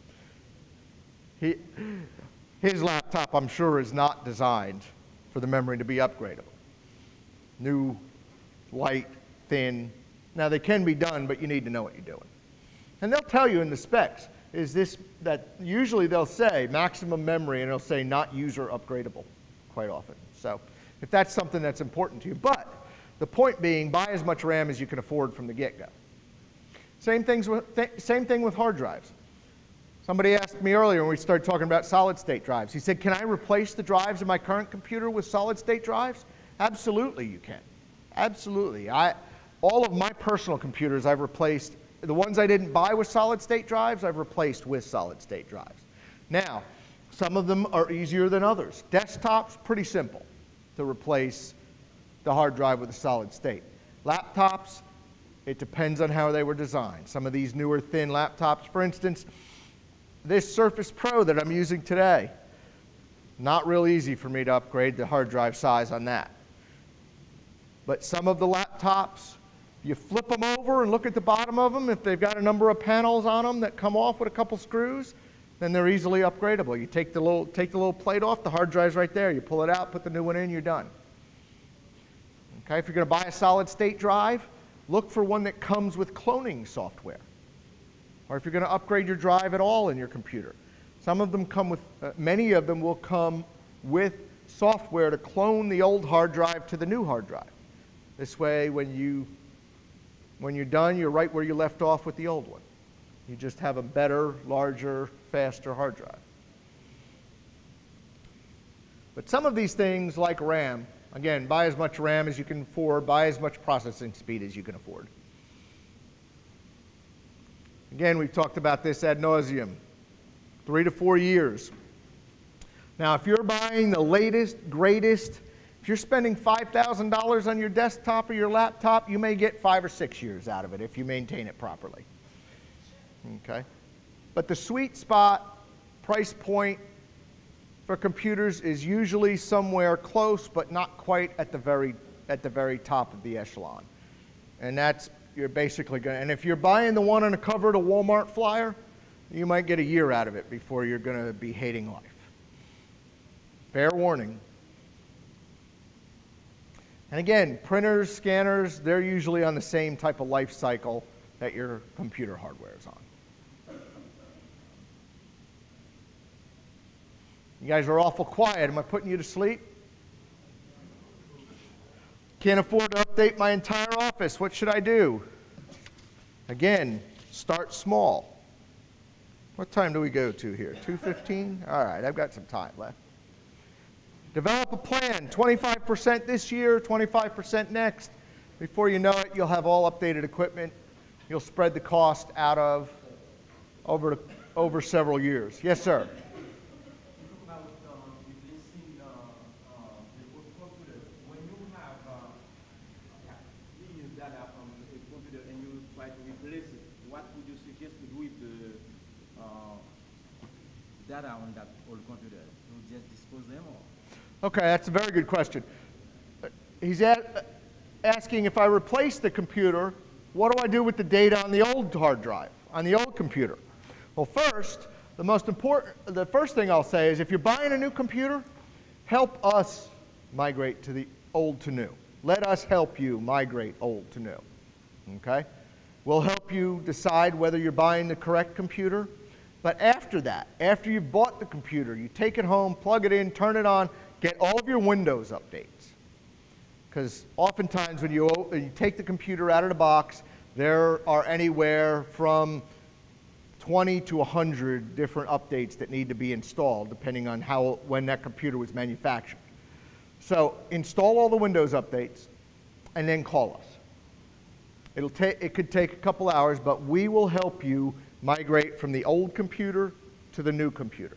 His laptop, I'm sure, is not designed for the memory to be upgradable. New, light, thin. Now, they can be done, but you need to know what you're doing. And they'll tell you in the specs, that usually they'll say maximum memory, and it'll say not user upgradable quite often. So if that's something that's important to you. But the point being, buy as much RAM as you can afford from the get-go. Same thing with hard drives. Somebody asked me earlier when we started talking about solid-state drives. He said, can I replace the drives in my current computer with solid-state drives? Absolutely you can. Absolutely. All of my personal computers I've replaced. The ones I didn't buy with solid-state drives, I've replaced with solid-state drives. Now, some of them are easier than others. Desktops, pretty simple to replace the hard drive with a solid state. Laptops, it depends on how they were designed. Some of these newer thin laptops, for instance, this Surface Pro that I'm using today, not real easy for me to upgrade the hard drive size on that. But some of the laptops, you flip them over and look at the bottom of them. If they've got a number of panels on them that come off with a couple screws, then they're easily upgradable. You take the little plate off, the hard drive's right there. You pull it out, put the new one in, you're done. Okay, if you're going to buy a solid-state drive, look for one that comes with cloning software. Or if you're going to upgrade your drive at all in your computer. Some of them come with, many of them will come with software to clone the old hard drive to the new hard drive. This way, when you're done, you're right where you left off with the old one. You just have a better, larger, faster hard drive. But some of these things, like RAM, again, buy as much RAM as you can afford, buy as much processing speed as you can afford. Again, we've talked about this ad nauseum, 3 to 4 years. Now, if you're buying the latest, greatest, if you're spending $5,000 on your desktop or your laptop, you may get 5 or 6 years out of it if you maintain it properly. Okay? But the sweet spot price point for computers is usually somewhere close, but not quite at the very top of the echelon. And that's, you're basically going to, and if you're buying the one on the cover of a Walmart flyer, you might get a year out of it before you're going to be hating life. Fair warning. And again, printers, scanners, they're usually on the same type of life cycle that your computer hardware is on. You guys are awful quiet. Am I putting you to sleep? Can't afford to update my entire office. What should I do? Again, start small. What time do we go to here? 2:15? All right, I've got some time left. Develop a plan, 25% this year, 25% next. Before you know it, you'll have all updated equipment. You'll spread the cost out of over several years. Yes, sir. About replacing the old computer. When you have you use data from a computer and you try to replace it, what would you suggest to do with the data on that old computer? You just dispose them or? Okay, that's a very good question. He's asking if I replace the computer, what do I do with the data on the old hard drive, on the old computer? Well, first, the first thing I'll say is if you're buying a new computer, help us migrate to the old to new. Let us help you migrate old to new, okay? We'll help you decide whether you're buying the correct computer. But after that, after you've bought the computer, you take it home, plug it in, turn it on, get all of your Windows updates. Because oftentimes when you take the computer out of the box, there are anywhere from 20 to 100 different updates that need to be installed, depending on when that computer was manufactured. So install all the Windows updates, and then call us. It could take a couple hours, but we will help you migrate from the old computer to the new computer.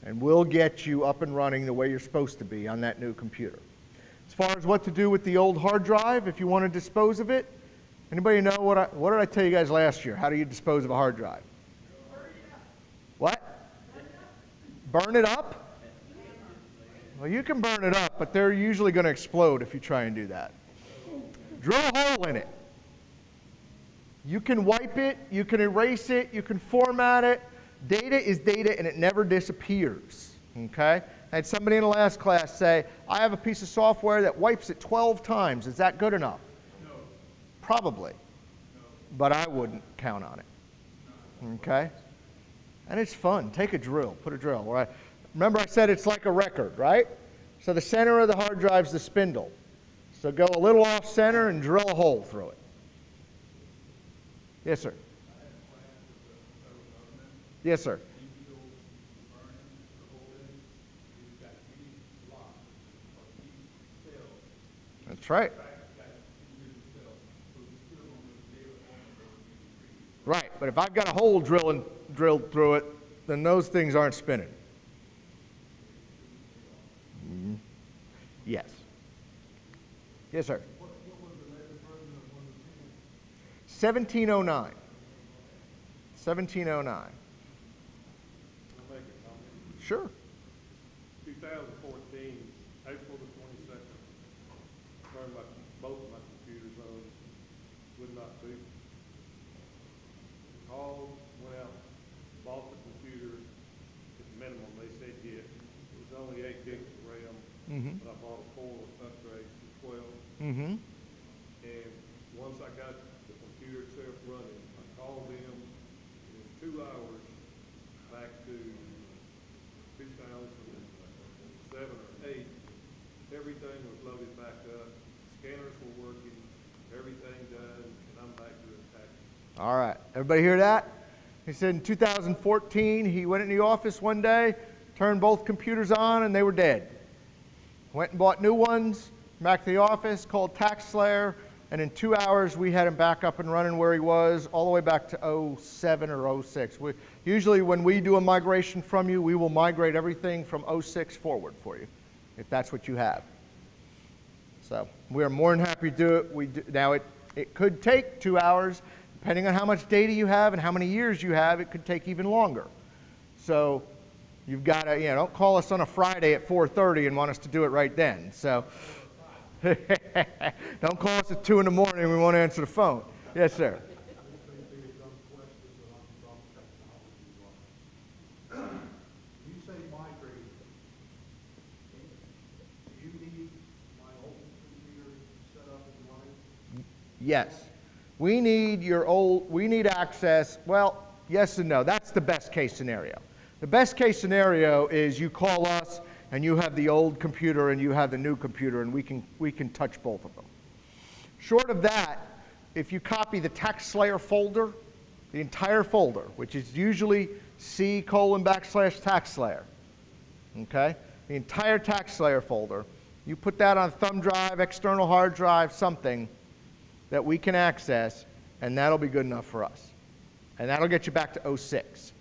And we'll get you up and running the way you're supposed to be on that new computer. As far as what to do with the old hard drive, if you want to dispose of it, anybody know what did I tell you guys last year? How do you dispose of a hard drive? What? Burn it up? Well, you can burn it up, but they're usually going to explode if you try and do that. Drill a hole in it. You can wipe it, you can erase it, you can format it. Data is data and it never disappears, okay? I had somebody in the last class say, I have a piece of software that wipes it 12 times. Is that good enough? No. Probably. No. But I wouldn't count on it, okay? And it's fun. Take a drill, put a drill, right? Remember I said it's like a record, right? So the center of the hard drive is the spindle. So go a little off center and drill a hole through it. Yes, sir. Yes, sir. That's right. Right, but if I've got a hole drilled through it, then those things aren't spinning. Mm-hmm. Yes. Yes, sir. What was the latest version of Windows 1709. 1709.10? I'll make a comment. Sure. 2014, April the 22nd, turned both of my computers on, would not boot. Called, went out, bought the computer, at minimum, they said yes. It was only 8 gigs of RAM, Mm-hmm. but I bought a 4 upgrade to 12. Mm-hmm. And once I got the computer itself running, I called them, and in 2 hours, back to 2007 or 8, everything was loaded back up, scanners were working, everything done, and I'm back to attack. All right. Everybody hear that? He said in 2014, he went in the office one day, turned both computers on, and they were dead. Went and bought new ones, back to the office, called TaxSlayer, and in 2 hours, we had him back up and running where he was, all the way back to 07 or 06. Usually when we do a migration from you, we will migrate everything from 06 forward for you, if that's what you have. So we are more than happy to do it. Now, it could take 2 hours. Depending on how much data you have and how many years you have, it could take even longer. So you've got to, don't call us on a Friday at 4:30 and want us to do it right then. So don't call us at 2 in the morning and we won't answer the phone. Yes, sir. Yes. We need access. Well, yes and no. That's the best case scenario. The best case scenario is you call us and you have the old computer and you have the new computer, and we can touch both of them. Short of that, if you copy the TaxSlayer folder, the entire folder, which is usually C:\TaxSlayer, okay? The entire TaxSlayer folder, you put that on a thumb drive, external hard drive, something that we can access, and that'll be good enough for us. And that'll get you back to 06.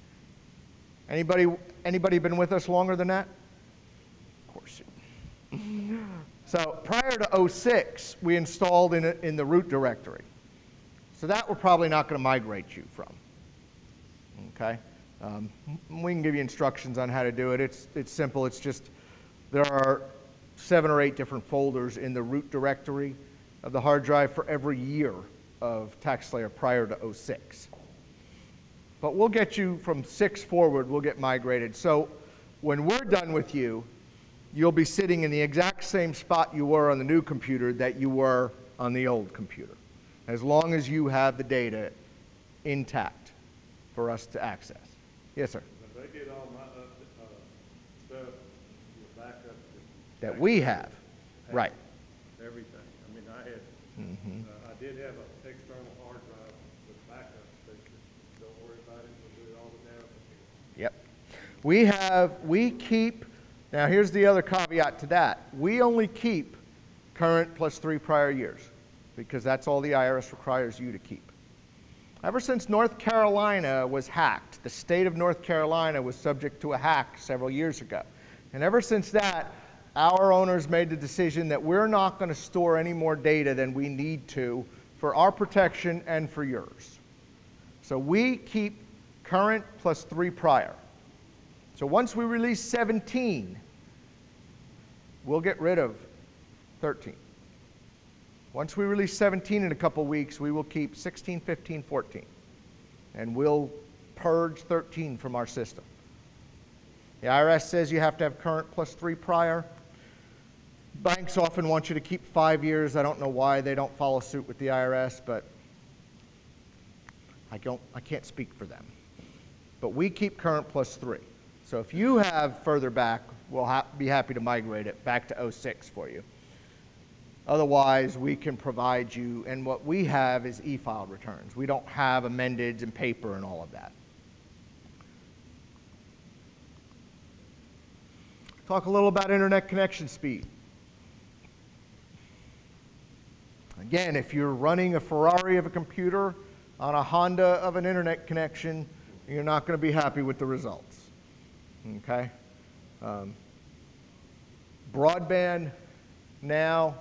Anybody been with us longer than that? Of course you. So prior to 06, we installed in the root directory. So that we're probably not going to migrate you from. Okay? We can give you instructions on how to do it. It's simple. It's just there are 7 or 8 different folders in the root directory of the hard drive for every year of TaxSlayer prior to 06. But we'll get you from 6 forward, we'll get migrated. So when we're done with you, you'll be sitting in the exact same spot you were on the new computer that you were on the old computer, as long as you have the data intact for us to access. Yes, sir? But they get all my stuff, the backup. That we have. Right. Everything. I mean, I had, I did have an external hard drive with backup. They said, don't worry about it, we'll do it all the data. Yep. We keep, now here's the other caveat to that. We only keep current plus 3 prior years, because that's all the IRS requires you to keep. Ever since North Carolina was hacked, the state of North Carolina was subject to a hack several years ago. And ever since that, our owners made the decision that we're not going to store any more data than we need to for our protection and for yours. So we keep current plus 3 prior. So once we release 17, we'll get rid of 13. Once we release 17 in a couple weeks, we will keep 16, 15, 14. And we'll purge 13 from our system. The IRS says you have to have current plus 3 prior. Banks often want you to keep 5 years. I don't know why they don't follow suit with the IRS, but I can't speak for them. But we keep current plus 3. So if you have further back, we'll be happy to migrate it back to 06 for you. Otherwise, we can provide you, and what we have is e-filed returns. We don't have amended and paper and all of that. Talk a little about internet connection speed. Again, if you're running a Ferrari of a computer on a Honda of an internet connection, you're not going to be happy with the results. Okay? Broadband now,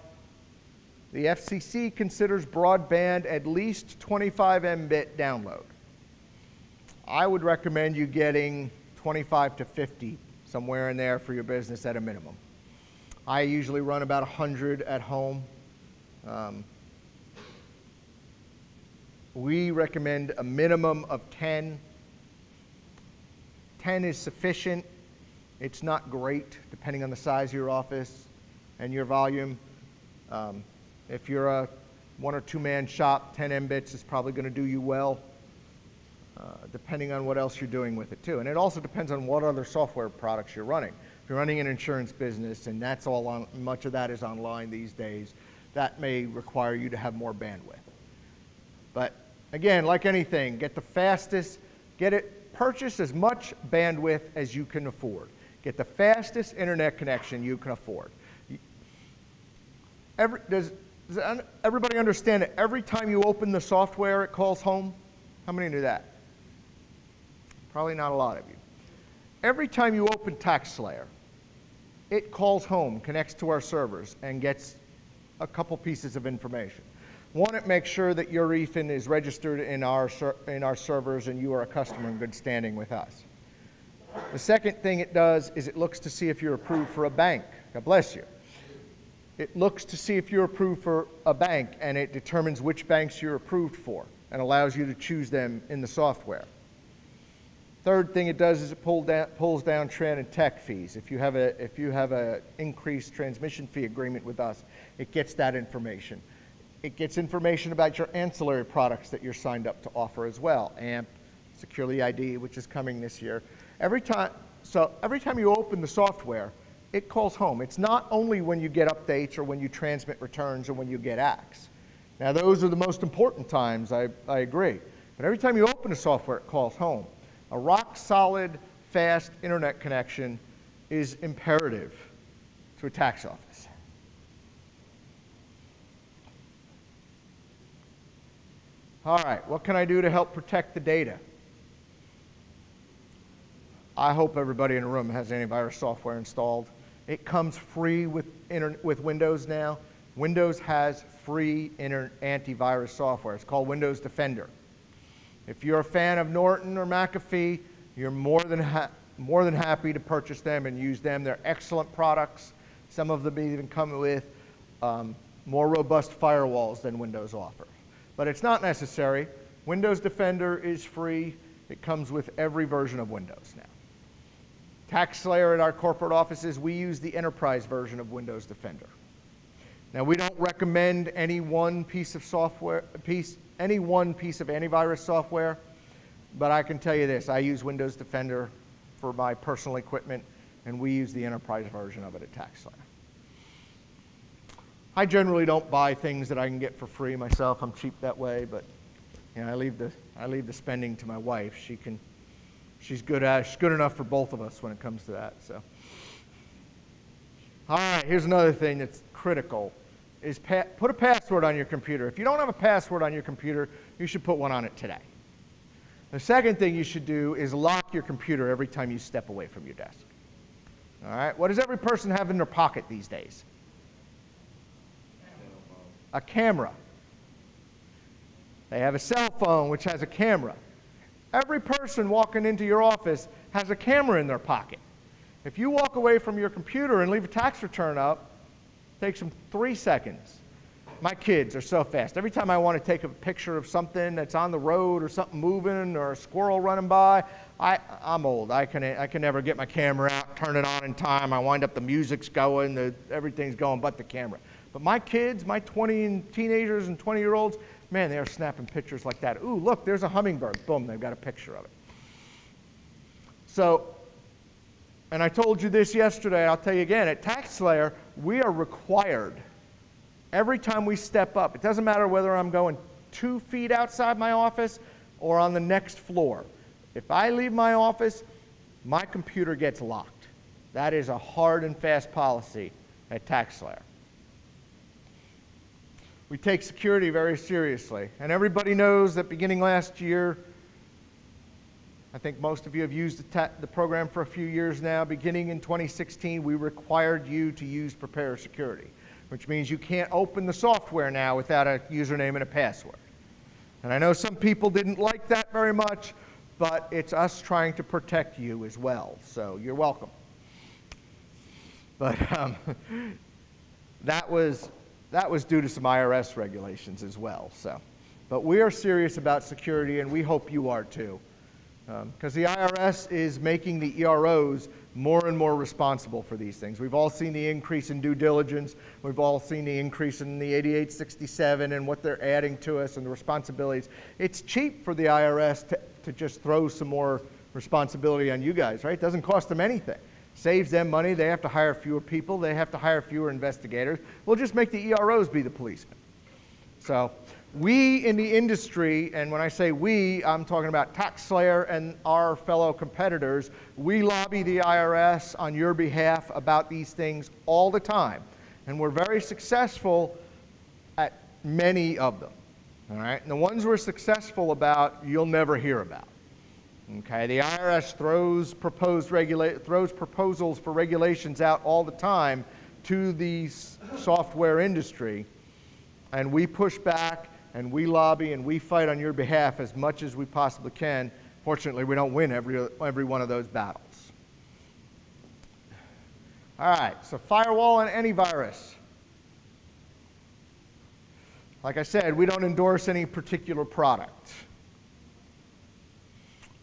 the FCC considers broadband at least 25 Mbit download. I would recommend you getting 25 to 50, somewhere in there for your business at a minimum. I usually run about 100 at home. We recommend a minimum of 10. 10 is sufficient. It's not great, depending on the size of your office and your volume. If you're a 1 or 2 man shop, 10 Mbits is probably going to do you well, depending on what else you're doing with it too. And it also depends on what other software products you're running. If you're running an insurance business and that's all on, much of that is online these days, that may require you to have more bandwidth. But again, like anything, get the fastest, purchase as much bandwidth as you can afford. Get the fastest internet connection you can afford. Does everybody understand that every time you open the software, it calls home? How many knew that? Probably not a lot of you. Every time you open TaxSlayer, it calls home, connects to our servers, and gets a couple pieces of information. One, it makes sure that your EFIN is registered in our servers and you are a customer in good standing with us. The second thing it does is it looks to see if you're approved for a bank. God bless you. It looks to see if you're approved for a bank, and it determines which banks you're approved for and allows you to choose them in the software. Third thing it does is it pulls down TRAN and tech fees. If you have a increased transmission fee agreement with us, it gets that information. it gets information about your ancillary products that you're signed up to offer as well. AMP, Securely ID, which is coming this year. Every time you open the software, it calls home. It's not only when you get updates or when you transmit returns or when you get acts. Now, those are the most important times, I agree. But every time you open the software, it calls home. A rock-solid, fast internet connection is imperative to a tax office. All right, what can I do to help protect the data? I hope everybody in the room has antivirus software installed. It comes free with Windows now. Windows has free antivirus software. It's called Windows Defender. If you're a fan of Norton or McAfee, you're more than happy to purchase them and use them. They're excellent products. Some of them even come with more robust firewalls than Windows offers. But it's not necessary. Windows Defender is free. It comes with every version of Windows now. TaxSlayer at our corporate offices, we use the enterprise version of Windows Defender. Now, we don't recommend any one piece of antivirus software, but I can tell you this, I use Windows Defender for my personal equipment, and we use the enterprise version of it at TaxSlayer. I generally don't buy things that I can get for free myself. I'm cheap that way, but you know, I leave the spending to my wife. She's good enough for both of us when it comes to that. So, all right, here's another thing that's critical: is put a password on your computer. If you don't have a password on your computer, you should put one on it today. The second thing you should do is lock your computer every time you step away from your desk. All right, what does every person have in their pocket these days? A camera. They have a cell phone which has a camera. Every person walking into your office has a camera in their pocket. If you walk away from your computer and leave a tax return up, it takes them 3 seconds. My kids are so fast. Every time I want to take a picture of something that's on the road or something moving or a squirrel running by, I'm old. I can never get my camera out, turn it on in time. I wind up the music's going, everything's going but the camera. But my kids, my 20 and teenagers and 20-year-olds, man, they are snapping pictures like that. Ooh, look, there's a hummingbird. Boom, they've got a picture of it. So, and I told you this yesterday, I'll tell you again, at TaxSlayer, we are required every time we step up. It doesn't matter whether I'm going 2 feet outside my office or on the next floor. If I leave my office, my computer gets locked. That is a hard and fast policy at TaxSlayer. We take security very seriously, and everybody knows that beginning last year, I think most of you have used the program for a few years now. Beginning in 2016, we required you to use Prepare Security, which means you can't open the software now without a username and a password. And I know some people didn't like that very much, but it's us trying to protect you as well, so you're welcome. But that was due to some IRS regulations as well. So, but we are serious about security, and we hope you are too. Because the IRS is making the EROs more and more responsible for these things. We've all seen the increase in due diligence. We've all seen the increase in the 8867 and what they're adding to us and the responsibilities. It's cheap for the IRS to just throw some more responsibility on you guys, right? It doesn't cost them anything. Saves them money. They have to hire fewer people. They have to hire fewer investigators. We'll just make the EROs be the policemen. So we in the industry, and when I say we, I'm talking about TaxSlayer and our fellow competitors, we lobby the IRS on your behalf about these things all the time. And we're very successful at many of them. All right? And the ones we're successful about, you'll never hear about. Okay, the IRS throws proposals for regulations out all the time to the software industry, and we push back and we lobby and we fight on your behalf as much as we possibly can. Fortunately, we don't win every one of those battles. All right, so firewall and antivirus. Like I said, we don't endorse any particular product.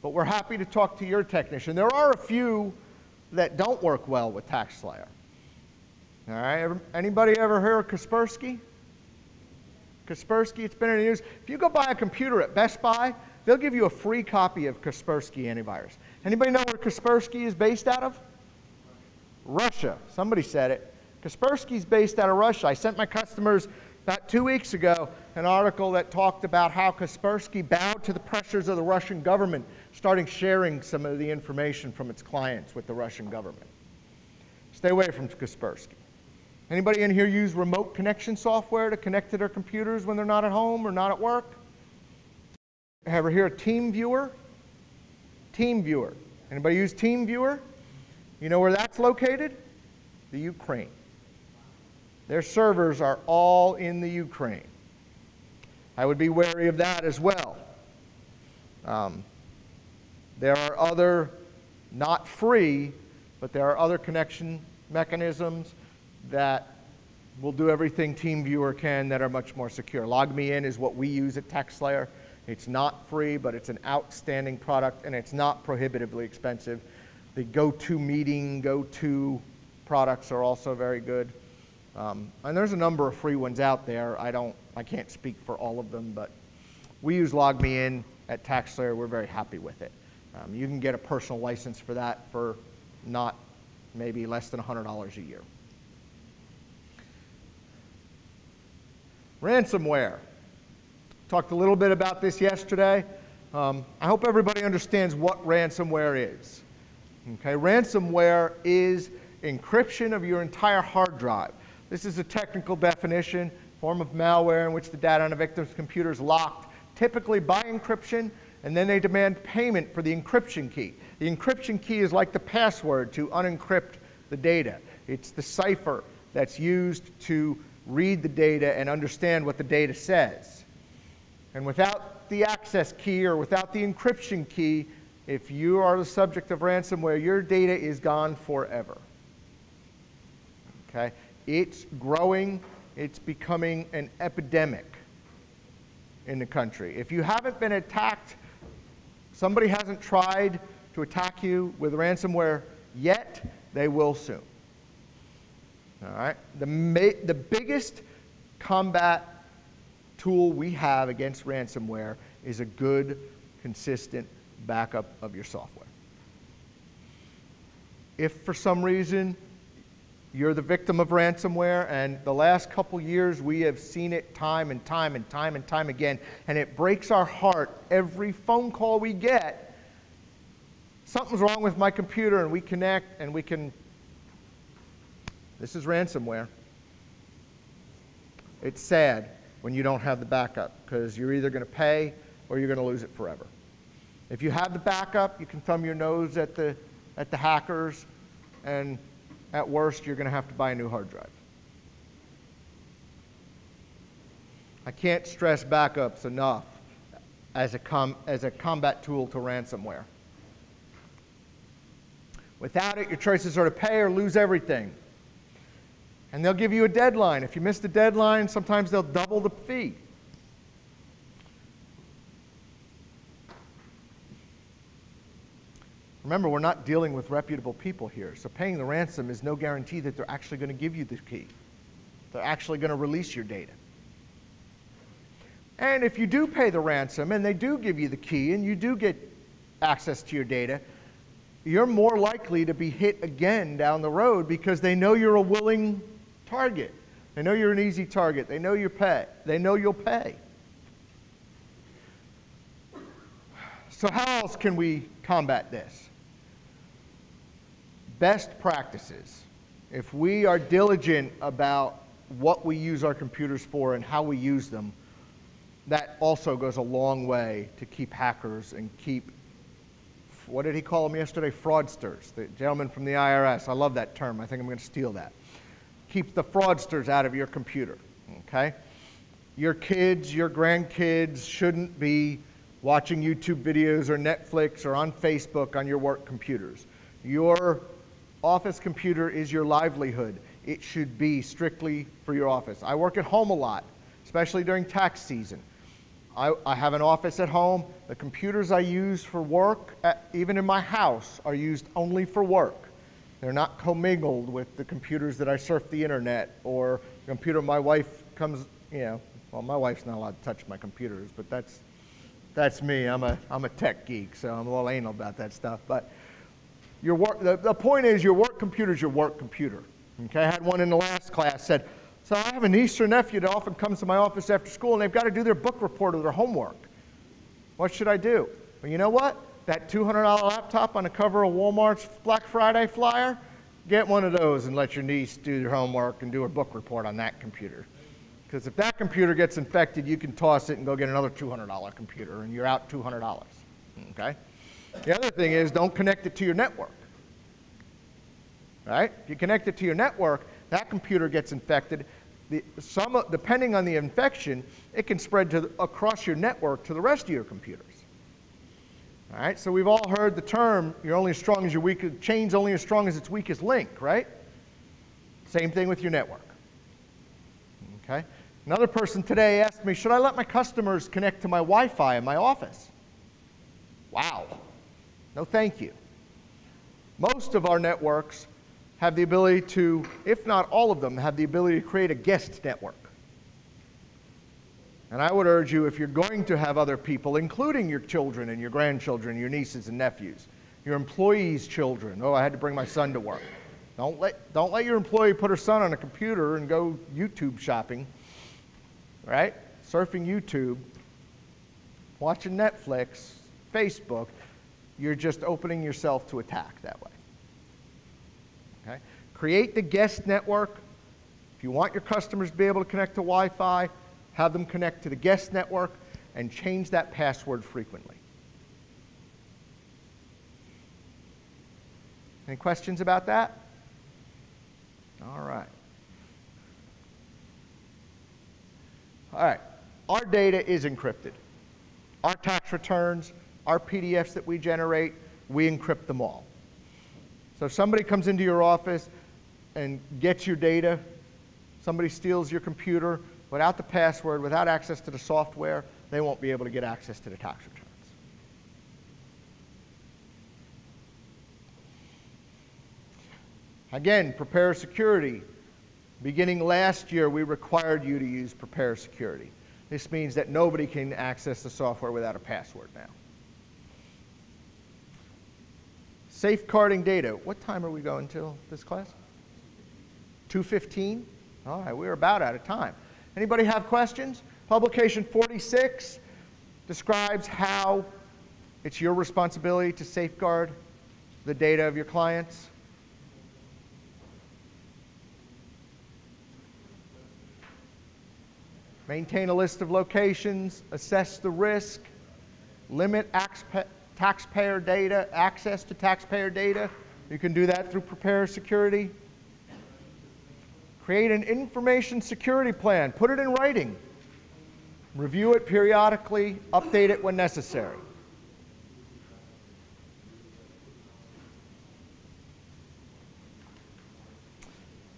But we're happy to talk to your technician. There are a few that don't work well with TaxSlayer. All right, anybody ever heard of Kaspersky? Kaspersky, it's been in the news. If you go buy a computer at Best Buy, they'll give you a free copy of Kaspersky antivirus. Anybody know where Kaspersky is based out of? Russia. Somebody said it. Kaspersky is based out of Russia. I sent my customers about 2 weeks ago an article that talked about how Kaspersky bowed to the pressures of the Russian government, starting sharing some of the information from its clients with the Russian government. Stay away from Kaspersky. Anybody in here use remote connection software to connect to their computers when they're not at home or not at work? Ever hear of TeamViewer? TeamViewer. Anybody use TeamViewer? You know where that's located? The Ukraine. Their servers are all in the Ukraine. I would be wary of that as well. There are other, not free, but there are other connection mechanisms that will do everything TeamViewer can that are much more secure. LogMeIn is what we use at TaxSlayer. It's not free, but it's an outstanding product, and it's not prohibitively expensive. The GoToMeeting, GoTo products are also very good. And there's a number of free ones out there. I can't speak for all of them, but we use LogMeIn at TaxSlayer. We're very happy with it. You can get a personal license for that for not maybe less than $100 a year. Ransomware. Talked a little bit about this yesterday. I hope everybody understands what ransomware is. Okay, ransomware is encryption of your entire hard drive. This is a technical definition, form of malware in which the data on a victim's computer is locked, typically by encryption, and then they demand payment for the encryption key. The encryption key is like the password to unencrypt the data. It's the cipher that's used to read the data and understand what the data says. And without the access key or without the encryption key, if you are the subject of ransomware, your data is gone forever. Okay? It's growing. It's becoming an epidemic in the country. If you haven't been attacked, somebody hasn't tried to attack you with ransomware yet, they will soon. All right? The biggest combat tool we have against ransomware is a good, consistent backup of your software. If for some reason you're the victim of ransomware, and the last couple years we have seen it time and time and time and time again, and it breaks our heart every phone call we get, something's wrong with my computer, and we connect and we can, this is ransomware. It's sad when you don't have the backup, because you're either going to pay or you're going to lose it forever. If you have the backup, you can thumb your nose at the hackers, and at worst, you're going to have to buy a new hard drive. I can't stress backups enough as a combat tool to ransomware. Without it, your choices are to pay or lose everything. And they'll give you a deadline. If you miss the deadline, sometimes they'll double the fee. Remember, we're not dealing with reputable people here, so paying the ransom is no guarantee that they're actually going to give you the key. They're actually going to release your data. And if you do pay the ransom and they do give you the key and you do get access to your data, you're more likely to be hit again down the road because they know you're a willing target. They know you're an easy target. They know you pay. They know you'll pay. So how else can we combat this? Best practices. If we are diligent about what we use our computers for and how we use them, that also goes a long way to keep hackers and keep, what did he call them yesterday? Fraudsters. The gentleman from the IRS. I love that term. I think I'm going to steal that. Keep the fraudsters out of your computer. Okay? Your kids, your grandkids shouldn't be watching YouTube videos or Netflix or on Facebook on your work computers. Your office computer is your livelihood. It should be strictly for your office. I work at home a lot, especially during tax season. I have an office at home. The computers I use for work, even in my house, are used only for work. They're not commingled with the computers that I surf the internet or the computer my wife comes, Well, my wife's not allowed to touch my computers, but that's me. I'm a tech geek, so I'm a little anal about that stuff. But your work, the point is your work computer is your work computer. Okay, I had one in the last class said, so I have a niece or nephew that often comes to my office after school and they've got to do their book report or their homework. What should I do? Well, you know what? That $200 laptop on the cover of Walmart's Black Friday flyer, get one of those and let your niece do their homework and do her book report on that computer. Because if that computer gets infected, you can toss it and go get another $200 computer and you're out $200. Okay? The other thing is don't connect it to your network. Right? If you connect it to your network, that computer gets infected. Depending on the infection, it can spread across your network to the rest of your computers. All right? So we've all heard the term, you're only as strong as your weakest, chain's only as strong as its weakest link, right? Same thing with your network. Okay? Another person today asked me, should I let my customers connect to my Wi-Fi in my office? Wow. No, thank you. Most of our networks have the ability to, if not all of them, have the ability to create a guest network. And I would urge you, if you're going to have other people, including your children and your grandchildren, your nieces and nephews, your employees' children. Oh, I had to bring my son to work. Don't let your employee put her son on a computer and go YouTube shopping, right? Surfing YouTube, watching Netflix, Facebook. You're just opening yourself to attack that way. Okay? Create the guest network. If you want your customers to be able to connect to Wi-Fi, have them connect to the guest network and change that password frequently. Any questions about that? All right. All right. Our data is encrypted. Our tax returns, our PDFs that we generate, we encrypt them all. So if somebody comes into your office and gets your data, somebody steals your computer without the password, without access to the software, they won't be able to get access to the tax returns. Again, Prepare Security. Beginning last year, we required you to use Prepare Security. This means that nobody can access the software without a password now. Safeguarding data. What time are we going till this class? 2:15? All right, we're about out of time. Anybody have questions? Publication 46 describes how it's your responsibility to safeguard the data of your clients. Maintain a list of locations, assess the risk, limit taxpayer data, access to taxpayer data. You can do that through Prepare Security. Create an information security plan. Put it in writing. Review it periodically. Update it when necessary.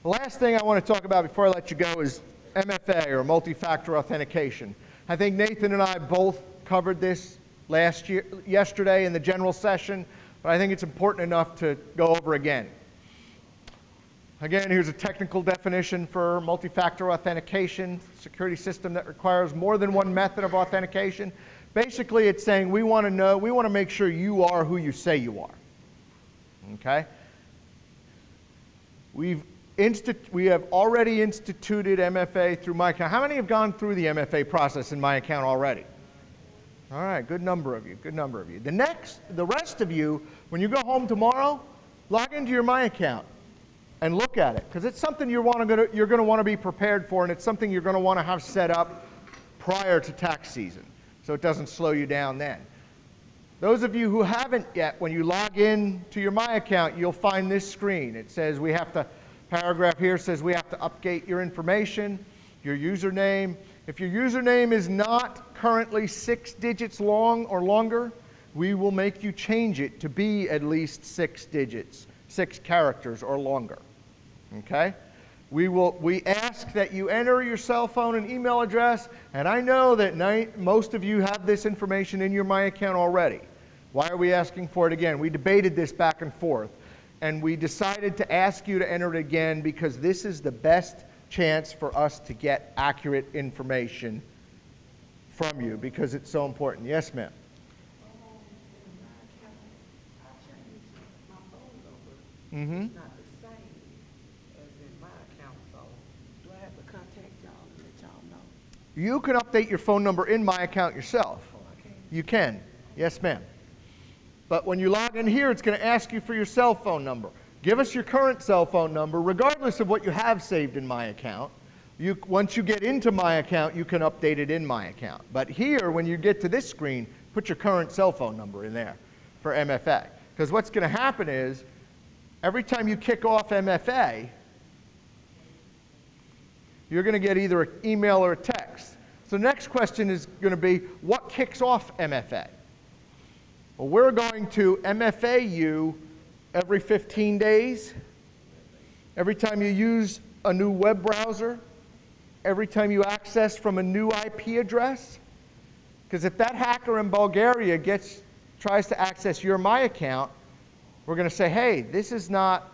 The last thing I want to talk about before I let you go is MFA, or multi-factor authentication. I think Nathan and I both covered this yesterday in the general session, but I think it's important enough to go over again. Again, here's a technical definition for multi-factor authentication, security system that requires more than one method of authentication. Basically, it's saying we want to make sure you are who you say you are. Okay? We have already instituted MFA through my account. How many have gone through the MFA process in my account already? All right, good number of you, good number of you. The rest of you, when you go home tomorrow, log into your My Account and look at it, because it's something you're going to want to be prepared for, and it's something you're going to want to have set up prior to tax season, so it doesn't slow you down then. Those of you who haven't yet, when you log in to your My Account, you'll find this screen. It says paragraph here says we have to update your information, your username. If your username is not currently 6 digits long or longer, we will make you change it to be at least 6 digits, 6 characters or longer. Okay? We ask that you enter your cell phone and email address, and I know that most of you have this information in your My Account already. Why are we asking for it again? We debated this back and forth, and we decided to ask you to enter it again because this is the best chance for us to get accurate information from you because it's so important. Yes, ma'am. Mm-hmm. Not the same as in my account, so do I have to contact y'all and let y'all know? You can update your phone number in my account yourself. Oh, I can't. You can. Yes, ma'am. But when you log in here, it's going to ask you for your cell phone number. Give us your current cell phone number, regardless of what you have saved in my account. Once you get into my account, you can update it in my account. But here, when you get to this screen, put your current cell phone number in there for MFA. Because what's going to happen is, every time you kick off MFA, you're going to get either an email or a text. So the next question is going to be, what kicks off MFA? Well, we're going to MFA you every 15 days, every time you use a new web browser, every time you access from a new IP address. Because if that hacker in Bulgaria tries to access your My account, we're going to say, hey, this is not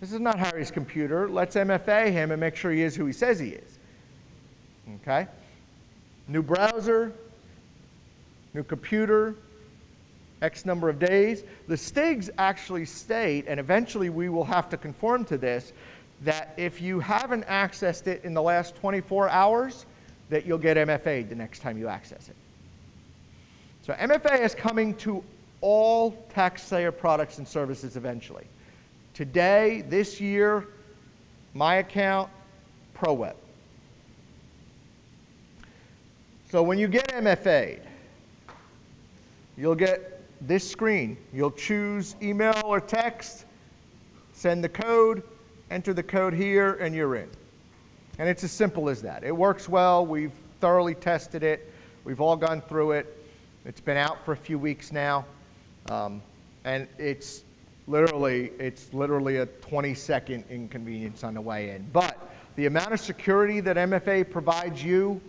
Harry's computer. Let's MFA him and make sure he is who he says he is. Okay? New browser, new computer, X number of days. The STIGs actually state, and eventually we will have to conform to this, that if you haven't accessed it in the last 24 hours, that you'll get MFA'd the next time you access it. So MFA is coming to all TaxSlayer products and services eventually. Today, this year, My account, ProWeb. So when you get MFA'd, you'll get this screen. You'll choose email or text, send the code, enter the code here, and you're in. And it's as simple as that. It works well. We've thoroughly tested it. We've all gone through it. It's been out for a few weeks now. And it's literally a 20-second inconvenience on the way in. But the amount of security that MFA provides you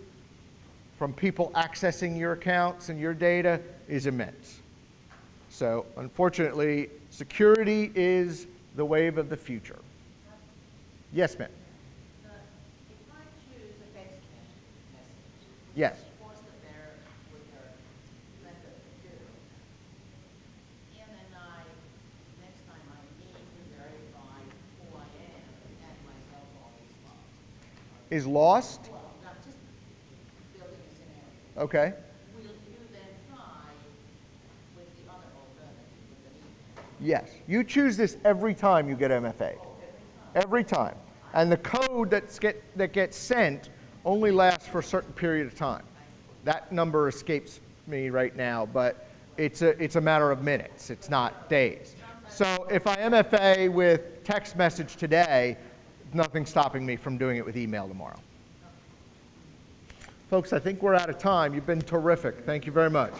from people accessing your accounts and your data is immense. So unfortunately, security is the wave of the future. Yes, ma'am. If I choose a text message, Yes. what's the there with your method to do? And then next time I need to verify who I am and my cell phone is lost. Is lost? Well, I'm just building a scenario. Okay. Will you then try with the other alternative, with an email? Yes. You choose this every time you get MFA. Every time. And the code that gets sent only lasts for a certain period of time. That number escapes me right now, but it's a matter of minutes. It's not days. So if I MFA with text message today, nothing's stopping me from doing it with email tomorrow. Folks, I think we're out of time. You've been terrific. Thank you very much.